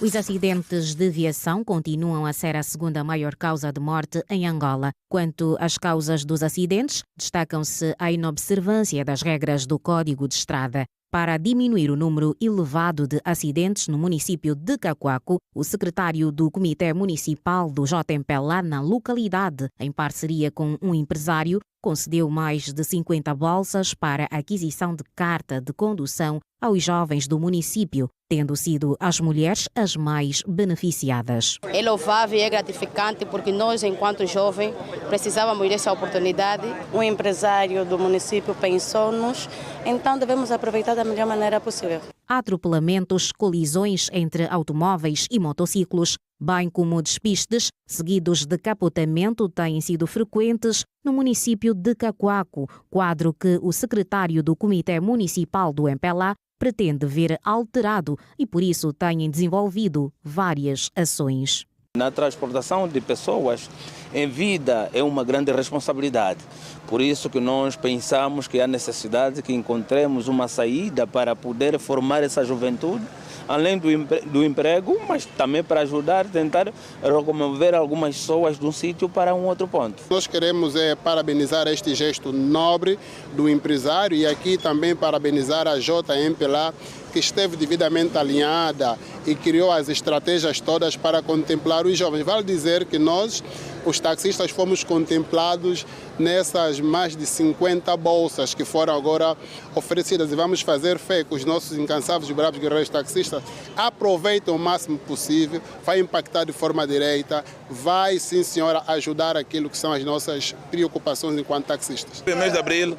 S7: Os acidentes de viação continuam a ser a segunda maior causa de morte em Angola. Quanto às causas dos acidentes, destacam-se a inobservância das regras do Código de Estrada. Para diminuir o número elevado de acidentes no município de Cacoaco, o secretário do Comitê Municipal do JMPLA na localidade, em parceria com um empresário, concedeu mais de 50 bolsas para a aquisição de carta de condução aos jovens do município, tendo sido as mulheres as mais beneficiadas.
S9: É louvável e é gratificante porque nós, enquanto jovens, precisávamos dessa oportunidade. Um empresário do município pensou-nos, então devemos aproveitar da melhor maneira possível.
S7: Atropelamentos, colisões entre automóveis e motociclos, bem como despistes, seguidos de capotamento, têm sido frequentes no município de Cacoaco, quadro que o secretário do Comitê Municipal do MPLA pretende ver alterado e, por isso, têm desenvolvido várias ações.
S23: Na transportação de pessoas em vida é uma grande responsabilidade. Por isso que nós pensamos que há necessidade que encontremos uma saída para poder formar essa juventude, além do emprego, mas também para ajudar a tentar locomover algumas pessoas de um sítio para um outro ponto.
S24: Nós queremos parabenizar este gesto nobre do empresário e aqui também parabenizar a JMPLA, que esteve devidamente alinhada e criou as estratégias todas para contemplar os jovens. Vale dizer que nós, os taxistas, fomos contemplados nessas mais de 50 bolsas que foram agora oferecidas, e vamos fazer fé que os nossos incansáveis e bravos guerreiros taxistas aproveitem o máximo possível, vai impactar de forma direta, vai sim, senhora, ajudar aquilo que são as nossas preocupações enquanto taxistas.
S25: O mês de abril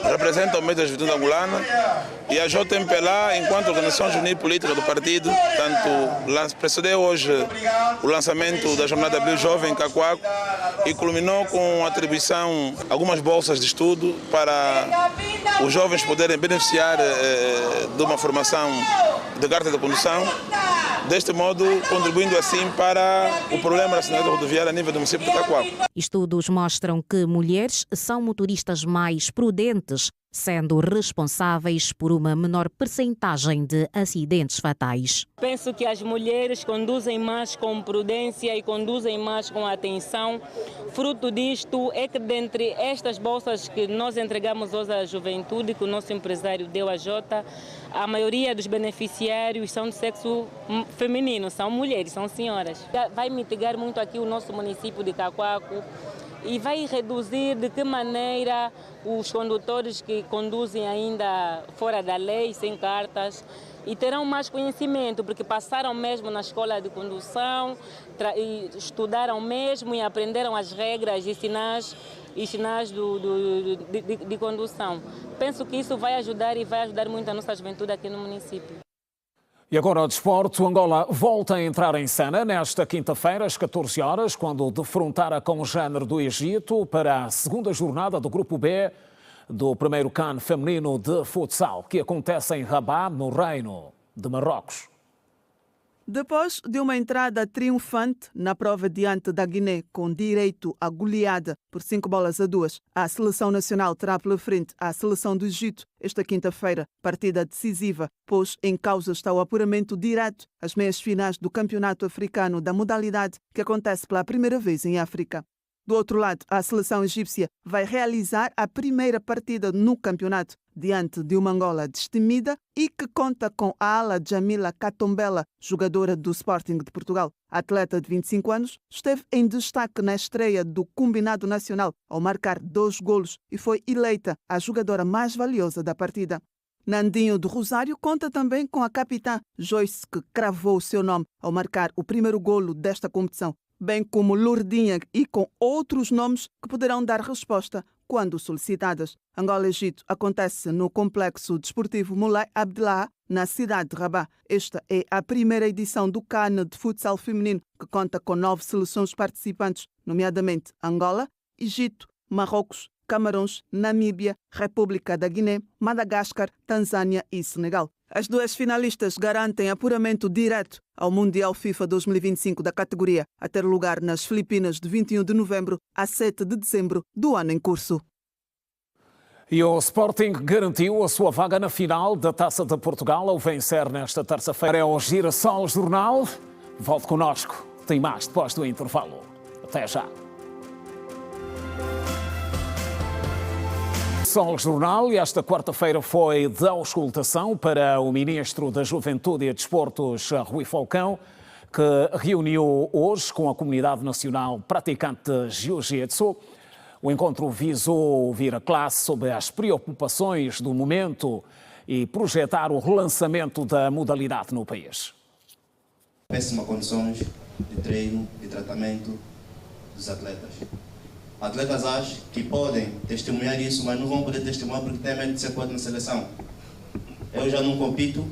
S25: representa o mês da juventude angolana e a JMPLA, enquanto organização juvenil política do partido, tanto precedeu hoje o lançamento da Jornada Abril Jovem em Cacoaco e culminou com a atribuição de algumas bolsas de estudo para os jovens poderem beneficiar de uma formação de carta de condução, deste modo contribuindo assim para o problema da sinalização rodoviária a nível do município de Cacoaco.
S7: Estudos mostram que mulheres são motoristas mais prudentes, sendo responsáveis por uma menor percentagem de acidentes fatais.
S26: Penso que as mulheres conduzem mais com prudência e conduzem mais com atenção. Fruto disto é que, dentre estas bolsas que nós entregamos hoje à juventude, que o nosso empresário deu à Jota, a maioria dos beneficiários são de sexo feminino, são mulheres, são senhoras. Vai mitigar muito aqui o nosso município de Cacoaco e vai reduzir de que maneira os condutores que conduzem ainda fora da lei, sem cartas, e terão mais conhecimento, porque passaram mesmo na escola de condução, e estudaram mesmo e aprenderam as regras e sinais de condução. Penso que isso vai ajudar e vai ajudar muito a nossa juventude aqui no município.
S1: E agora o desporto. Angola volta a entrar em cena nesta quinta-feira, às 14 horas, quando defrontara com o género do Egito para a segunda jornada do Grupo B do primeiro CAN feminino de futsal, que acontece em Rabat, no Reino de Marrocos.
S27: Depois de uma entrada triunfante na prova diante da Guiné, com direito à goleada por 5-2, a Seleção Nacional terá pela frente a Seleção do Egito esta quinta-feira, partida decisiva, pois em causa está o apuramento direto às meias finais do Campeonato Africano da modalidade, que acontece pela primeira vez em África. Do outro lado, a seleção egípcia vai realizar a primeira partida no campeonato diante de uma Angola destemida e que conta com a ala Jamila Katombela, jogadora do Sporting de Portugal. A atleta de 25 anos esteve em destaque na estreia do Combinado Nacional ao marcar 2 golos e foi eleita a jogadora mais valiosa da partida. Nandinho do Rosário conta também com a capitã Joyce, que cravou o seu nome ao marcar o primeiro golo desta competição, bem como Lourdinha e com outros nomes que poderão dar resposta quando solicitadas. Angola-Egito acontece no Complexo Desportivo Moulay Abdellah, na cidade de Rabat. Esta é a primeira edição do CAN de futsal feminino, que conta com 9 seleções participantes, nomeadamente Angola, Egito, Marrocos, Camarões, Namíbia, República da Guiné, Madagascar, Tanzânia e Senegal. As 2 finalistas garantem apuramento direto ao Mundial FIFA 2025 da categoria, a ter lugar nas Filipinas de 21 de novembro a 7 de dezembro do ano em curso.
S1: E o Sporting garantiu a sua vaga na final da Taça de Portugal ao vencer nesta terça-feira. É o Girassol Jornal. Volte connosco. Tem mais depois do intervalo. Até já. Sol Jornal, e esta quarta-feira foi de auscultação para o Ministro da Juventude e Desportos, Rui Falcão, que reuniu hoje com a comunidade nacional praticante de Jiu-Jitsu. O encontro visou ouvir a classe sobre as preocupações do momento e projetar o relançamento da modalidade no país.
S6: Péssimas condições de treino e tratamento dos atletas. Atletas acham que podem testemunhar isso, mas não vão poder testemunhar porque têm medo de ser posto na seleção. Eu já não compito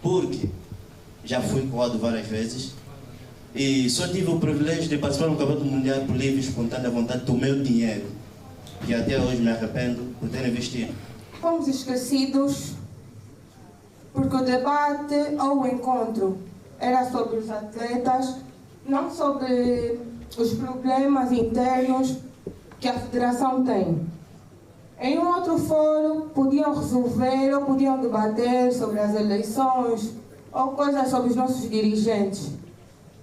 S6: porque já fui coado várias vezes e só tive o privilégio de participar no Campeonato Mundial por livre e espontânea vontade do meu dinheiro, que até hoje me arrependo por ter investido.
S8: Fomos esquecidos porque o debate ou o encontro era sobre os atletas, não sobre os problemas internos que a federação tem. Em um outro fórum podiam resolver ou podiam debater sobre as eleições ou coisas sobre os nossos dirigentes.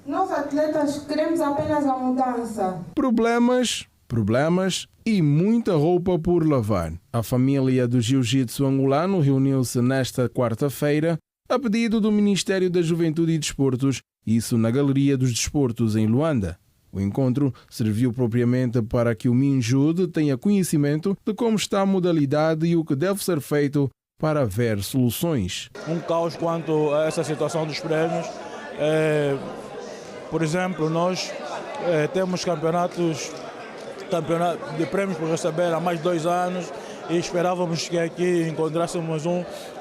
S8: Nós atletas queremos apenas a mudança.
S10: Problemas e muita roupa por lavar. A família do jiu-jitsu angolano reuniu-se nesta quarta-feira a pedido do Ministério da Juventude e Desportos, isso na Galeria dos Desportos em Luanda. O encontro serviu propriamente para que o Minjude tenha conhecimento de como está a modalidade e o que deve ser feito para haver soluções.
S11: Um caos quanto a essa situação dos prémios. Por exemplo, nós temos campeonatos de prémios por receber há mais de 2 anos e esperávamos que aqui encontrássemos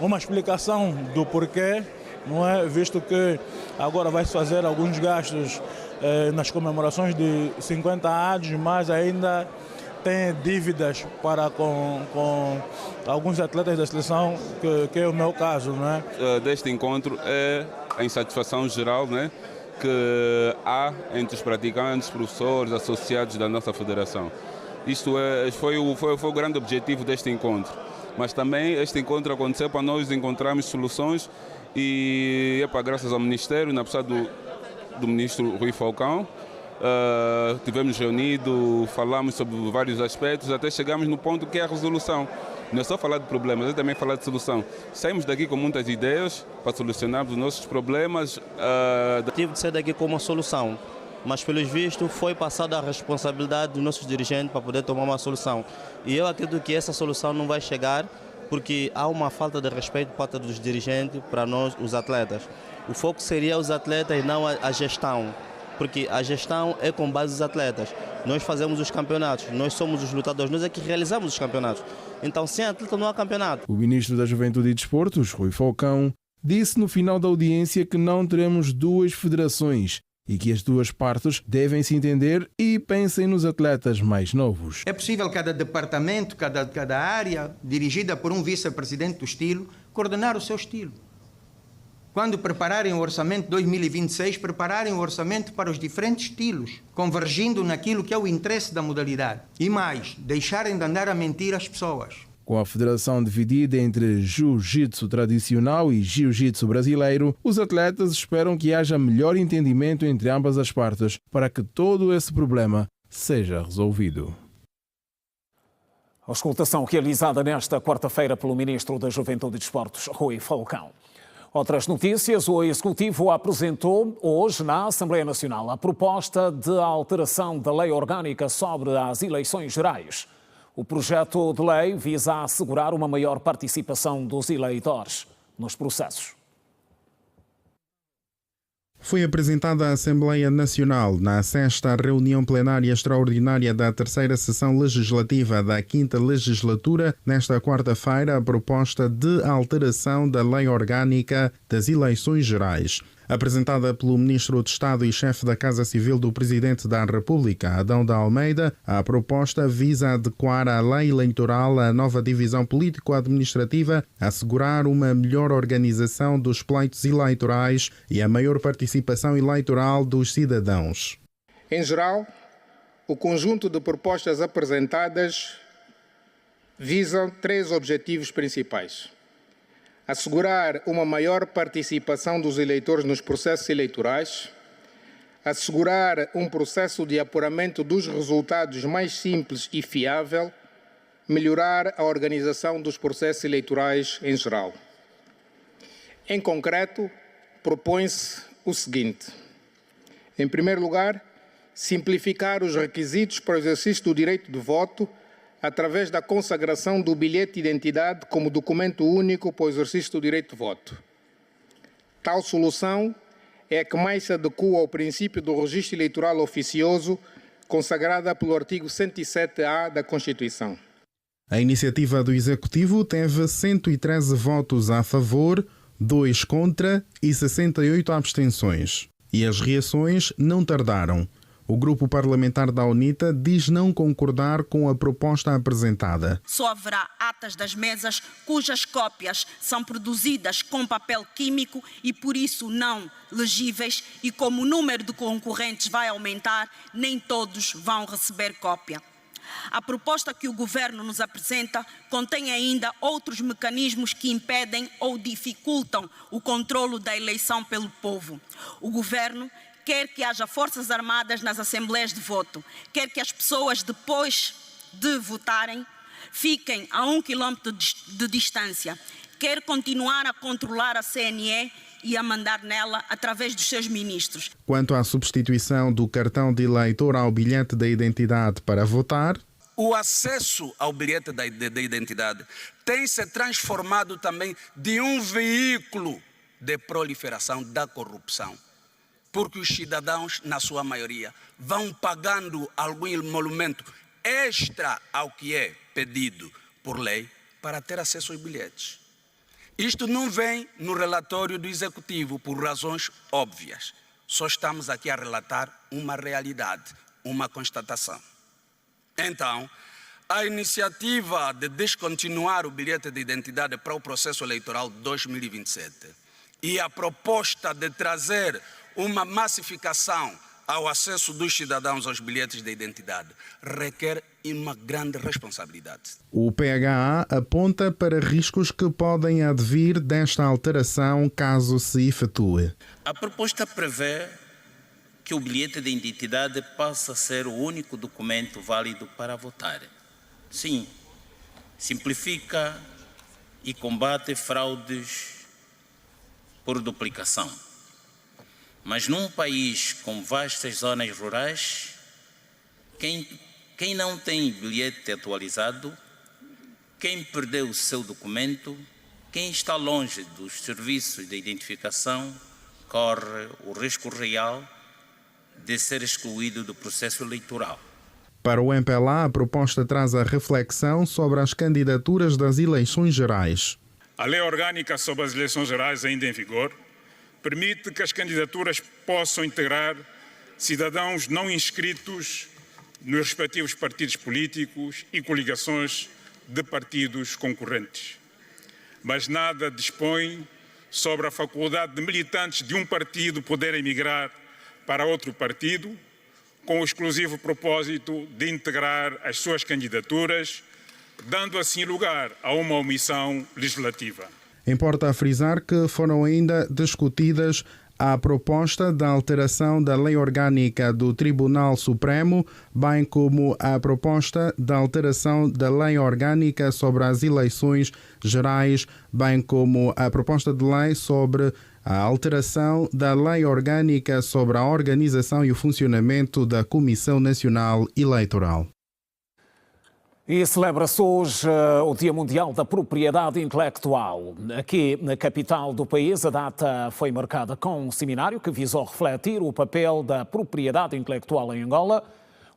S11: uma explicação do porquê, não é? Visto que agora vai-se fazer alguns gastos nas comemorações de 50 anos, mas ainda tem dívidas para com alguns atletas da seleção, que é o meu caso, não é?
S12: Deste encontro é a insatisfação geral, né, que há entre os praticantes, professores, associados da nossa federação. Isto foi o grande objetivo deste encontro. Mas também este encontro aconteceu para nós encontrarmos soluções e, graças ao Ministério, na pessoa do Ministro Rui Falcão, tivemos reunido, falamos sobre vários aspectos, até chegamos no ponto que é a resolução. Não é só falar de problemas, é também falar de solução. Saímos daqui com muitas ideias para solucionarmos os nossos problemas.
S6: Tive de sair daqui com uma solução, mas pelos vistos foi passada a responsabilidade dos nossos dirigentes para poder tomar uma solução. E eu acredito que essa solução não vai chegar porque há uma falta de respeito por parte dos dirigentes para nós, os atletas. O foco seria os atletas e não a gestão, porque a gestão é com base nos atletas. Nós fazemos os campeonatos, nós somos os lutadores, nós é que realizamos os campeonatos. Então, sem atleta não há campeonato.
S10: O Ministro da Juventude e Desportos, Rui Falcão, disse no final da audiência que não teremos 2 federações e que as 2 partes devem se entender e pensem nos atletas mais novos.
S13: É possível cada departamento, cada área, dirigida por um vice-presidente do estilo, coordenar o seu estilo. Quando prepararem o orçamento 2026, prepararem o orçamento para os diferentes estilos, convergindo naquilo que é o interesse da modalidade. E mais, deixarem de andar a mentir às pessoas.
S10: Com a federação dividida entre jiu-jitsu tradicional e jiu-jitsu brasileiro, os atletas esperam que haja melhor entendimento entre ambas as partes para que todo esse problema seja resolvido.
S1: A auscultação realizada nesta quarta-feira pelo Ministro da Juventude e Desportos, Rui Falcão. Outras notícias, o Executivo apresentou hoje na Assembleia Nacional a proposta de alteração da Lei Orgânica sobre as eleições gerais. O projeto de lei visa assegurar uma maior participação dos eleitores nos processos.
S10: Foi apresentada à Assembleia Nacional na 6ª reunião plenária extraordinária da 3ª sessão legislativa da 5ª legislatura, nesta quarta-feira, a proposta de alteração da Lei Orgânica das Eleições Gerais. Apresentada pelo Ministro de Estado e chefe da Casa Civil do Presidente da República, Adão de Almeida, a proposta visa adequar a lei eleitoral à nova divisão político-administrativa, assegurar uma melhor organização dos pleitos eleitorais e a maior participação eleitoral dos cidadãos.
S15: Em geral, o conjunto de propostas apresentadas visam 3 objetivos principais: assegurar uma maior participação dos eleitores nos processos eleitorais, assegurar um processo de apuramento dos resultados mais simples e fiável, melhorar a organização dos processos eleitorais em geral. Em concreto, propõe-se o seguinte: em primeiro lugar, simplificar os requisitos para o exercício do direito de voto através da consagração do bilhete de identidade como documento único para o exercício do direito de voto. Tal solução é a que mais se adequa ao princípio do registro eleitoral oficioso, consagrada pelo artigo 107-A da Constituição.
S10: A iniciativa do Executivo teve 113 votos a favor, 2 contra e 68 abstenções. E as reações não tardaram. O grupo parlamentar da UNITA diz não concordar com a proposta apresentada.
S16: Só haverá atas das mesas cujas cópias são produzidas com papel químico e por isso não legíveis, e como o número de concorrentes vai aumentar, nem todos vão receber cópia. A proposta que o Governo nos apresenta contém ainda outros mecanismos que impedem ou dificultam o controlo da eleição pelo povo. O Governo quer que haja forças armadas nas assembleias de voto, quer que as pessoas, depois de votarem, fiquem a 1 quilômetro de distância, quer continuar a controlar a CNE e a mandar nela através dos seus ministros.
S10: Quanto à substituição do cartão de eleitor ao bilhete da identidade para votar,
S17: o acesso ao bilhete da identidade tem se transformado também de um veículo de proliferação da corrupção. Porque os cidadãos, na sua maioria, vão pagando algum emolumento extra ao que é pedido por lei para ter acesso aos bilhetes. Isto não vem no relatório do Executivo por razões óbvias. Só estamos aqui a relatar uma realidade, uma constatação. Então, a iniciativa de descontinuar o bilhete de identidade para o processo eleitoral 2027 e a proposta de trazer uma massificação ao acesso dos cidadãos aos bilhetes de identidade requer uma grande responsabilidade.
S10: O PHA aponta para riscos que podem advir desta alteração caso se efetue.
S18: A proposta prevê que o bilhete de identidade passe a ser o único documento válido para votar. Sim, simplifica e combate fraudes por duplicação. Mas num país com vastas zonas rurais, quem não tem bilhete atualizado, quem perdeu o seu documento, quem está longe dos serviços de identificação, corre o risco real de ser excluído do processo eleitoral.
S10: Para o MPLA, a proposta traz a reflexão sobre as candidaturas das eleições gerais.
S19: A Lei Orgânica sobre as Eleições Gerais, ainda em vigor, permite que as candidaturas possam integrar cidadãos não inscritos nos respectivos partidos políticos e coligações de partidos concorrentes. Mas nada dispõe sobre a faculdade de militantes de um partido poderem migrar para outro partido, com o exclusivo propósito de integrar as suas candidaturas, dando assim lugar a uma omissão legislativa.
S10: Importa frisar que foram ainda discutidas a proposta da alteração da Lei Orgânica do Tribunal Supremo, bem como a proposta da alteração da Lei Orgânica sobre as eleições gerais, bem como a proposta de lei sobre a alteração da Lei Orgânica sobre a organização e o funcionamento da Comissão Nacional Eleitoral.
S1: E celebra-se hoje o Dia Mundial da Propriedade Intelectual. Aqui na capital do país, a data foi marcada com um seminário que visou refletir o papel da propriedade intelectual em Angola.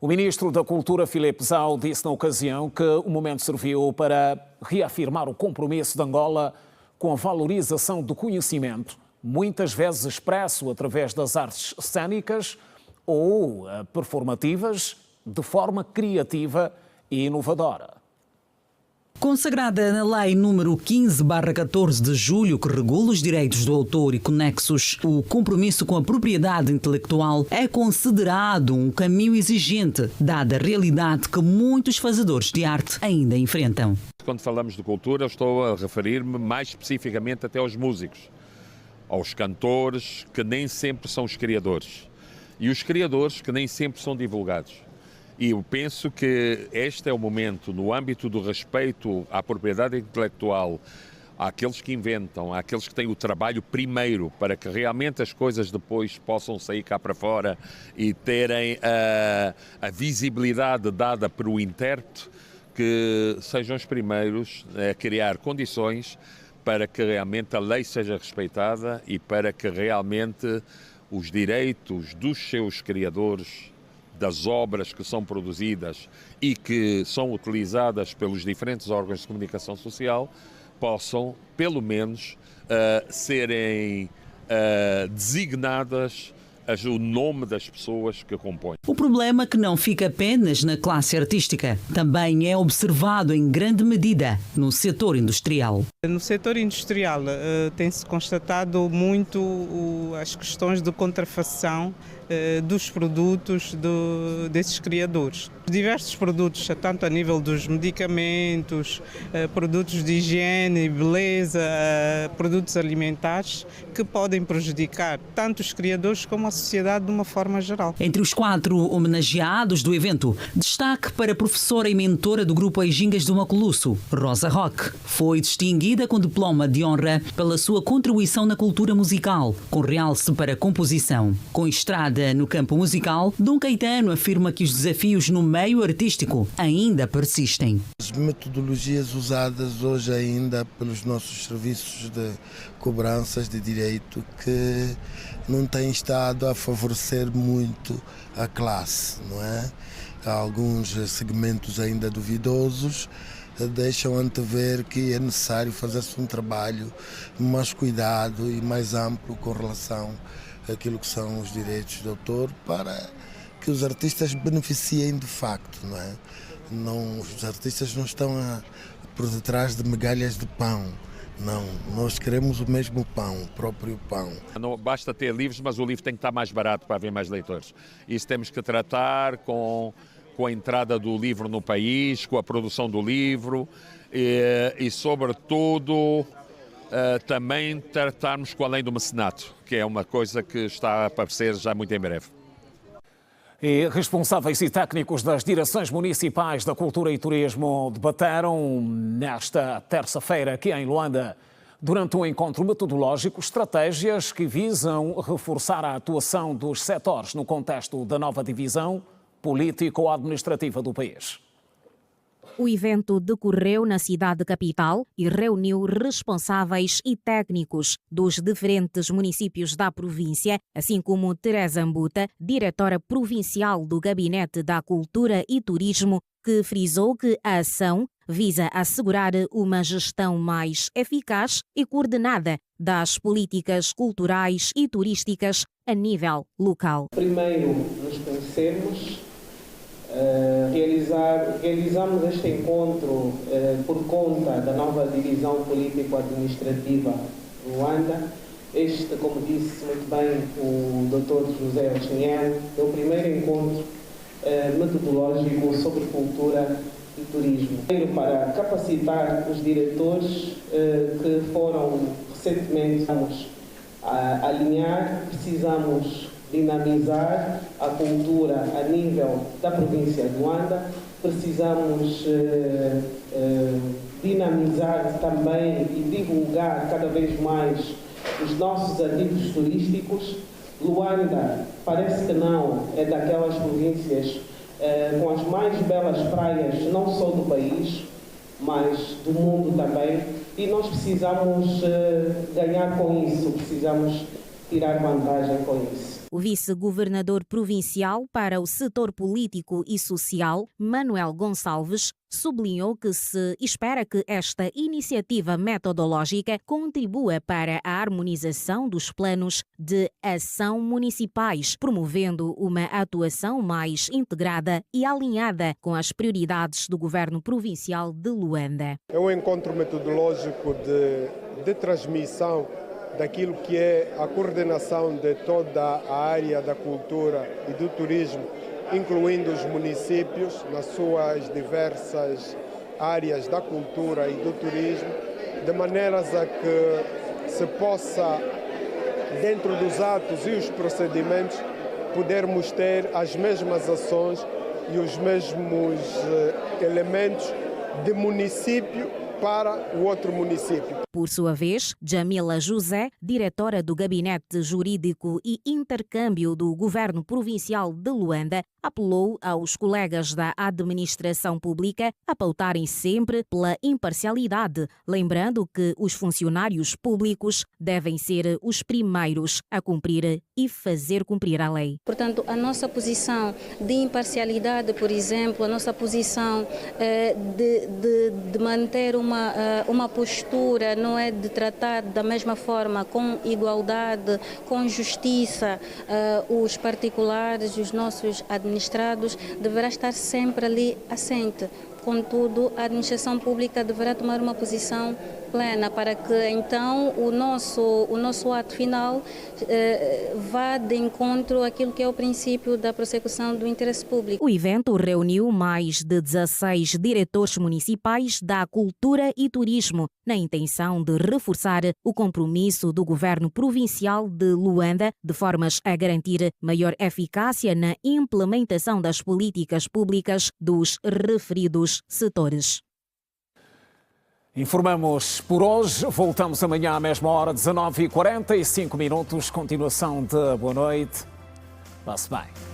S1: O ministro da Cultura, Filipe Zau, disse na ocasião que o momento serviu para reafirmar o compromisso de Angola com a valorização do conhecimento, muitas vezes expresso através das artes cênicas ou performativas, de forma criativa e inovadora.
S3: Consagrada na Lei número 15/14 de julho, que regula os direitos do autor e conexos, o compromisso com a propriedade intelectual é considerado um caminho exigente, dada a realidade que muitos fazedores de arte ainda enfrentam.
S4: Quando falamos de cultura, eu estou a referir-me mais especificamente até aos músicos, aos cantores, que nem sempre são os criadores, e os criadores, que nem sempre são divulgados. E eu penso que este é o momento, no âmbito do respeito à propriedade intelectual, àqueles que inventam, àqueles que têm o trabalho primeiro, para que realmente as coisas depois possam sair cá para fora e terem a visibilidade dada por o intérprete, que sejam os primeiros a criar condições para que realmente a lei seja respeitada e para que realmente os direitos dos seus criadores, das obras que são produzidas e que são utilizadas pelos diferentes órgãos de comunicação social, possam, pelo menos, serem designadas o nome das pessoas que compõem.
S3: O problema que não fica apenas na classe artística, também é observado em grande medida no setor industrial.
S5: No setor industrial tem-se constatado muito as questões de contrafação dos produtos desses criadores. Diversos produtos, tanto a nível dos medicamentos, produtos de higiene, beleza, produtos alimentares, que podem prejudicar tanto os criadores como a sociedade de uma forma geral.
S3: Entre os 4 homenageados do evento, destaque para a professora e mentora do grupo Aijingas do Maculusso, Rosa Roque. Foi distinguida com diploma de honra pela sua contribuição na cultura musical, com realce para a composição. Com estrada no campo musical, Dom Caetano afirma que os desafios no meio artístico ainda persistem.
S14: As metodologias usadas hoje ainda pelos nossos serviços de cobranças de direito que não têm estado a favorecer muito a classe, não é? Há alguns segmentos ainda duvidosos, deixam antever que é necessário fazer-se um trabalho mais cuidado e mais amplo com relação àquilo que são os direitos de autor, para que os artistas beneficiem de facto, não é? Os artistas não estão por detrás de migalhas de pão. Não, nós queremos o mesmo pão, o próprio pão.
S4: Não basta ter livros, mas o livro tem que estar mais barato para haver mais leitores. Isso temos que tratar com a entrada do livro no país, com a produção do livro e sobretudo, também tratarmos com a lei do mecenato, que é uma coisa que está a aparecer já muito em breve.
S1: E responsáveis e técnicos das direções municipais da Cultura e Turismo debateram nesta terça-feira aqui em Luanda, durante um encontro metodológico, estratégias que visam reforçar a atuação dos setores no contexto da nova divisão político-administrativa do país.
S7: O evento decorreu na cidade capital e reuniu responsáveis e técnicos dos diferentes municípios da província, assim como Teresa Mbuta, diretora provincial do Gabinete da Cultura e Turismo, que frisou que a ação visa assegurar uma gestão mais eficaz e coordenada das políticas culturais e turísticas a nível local.
S20: Primeiro, nos conhecermos. Realizamos este encontro por conta da nova divisão político-administrativa do Luanda. Este, como disse muito bem o Dr. José Ochiniel, é o primeiro encontro metodológico sobre cultura e turismo. Primeiro, para capacitar os diretores que foram recentemente alinhar, precisamos dinamizar a cultura a nível da província de Luanda, precisamos dinamizar também e divulgar cada vez mais os nossos ativos turísticos. Luanda, parece que não, é daquelas províncias com as mais belas praias, não só do país, mas do mundo também, e nós precisamos ganhar com isso, precisamos tirar vantagem com isso.
S7: O vice-governador provincial para o setor político e social, Manuel Gonçalves, sublinhou que se espera que esta iniciativa metodológica contribua para a harmonização dos planos de ação municipais, promovendo uma atuação mais integrada e alinhada com as prioridades do governo provincial de Luanda.
S2: É um encontro metodológico de transmissão daquilo que é a coordenação de toda a área da cultura e do turismo, incluindo os municípios nas suas diversas áreas da cultura e do turismo, de maneiras a que se possa, dentro dos atos e os procedimentos, podermos ter as mesmas ações e os mesmos elementos de município para o outro município.
S7: Por sua vez, Jamila José, diretora do Gabinete Jurídico e Intercâmbio do Governo Provincial de Luanda, apelou aos colegas da administração pública a pautarem sempre pela imparcialidade, lembrando que os funcionários públicos devem ser os primeiros a cumprir e fazer cumprir a lei.
S9: Portanto, a posição de imparcialidade, por exemplo, a nossa posição de manter uma postura, não é, de tratar da mesma forma, com igualdade, com justiça, os particulares, os nossos administrados, deverá estar sempre ali assente. Contudo, a administração pública deverá tomar uma posição plena para que então o nosso ato final vá de encontro àquilo que é o princípio da prossecução do interesse público.
S7: O evento reuniu mais de 16 diretores municipais da cultura e turismo, na intenção de reforçar o compromisso do governo provincial de Luanda, de formas a garantir maior eficácia na implementação das políticas públicas dos referidos setores.
S1: Informamos por hoje. Voltamos amanhã à mesma hora, 19h45. Continuação de Boa Noite. Passe bem.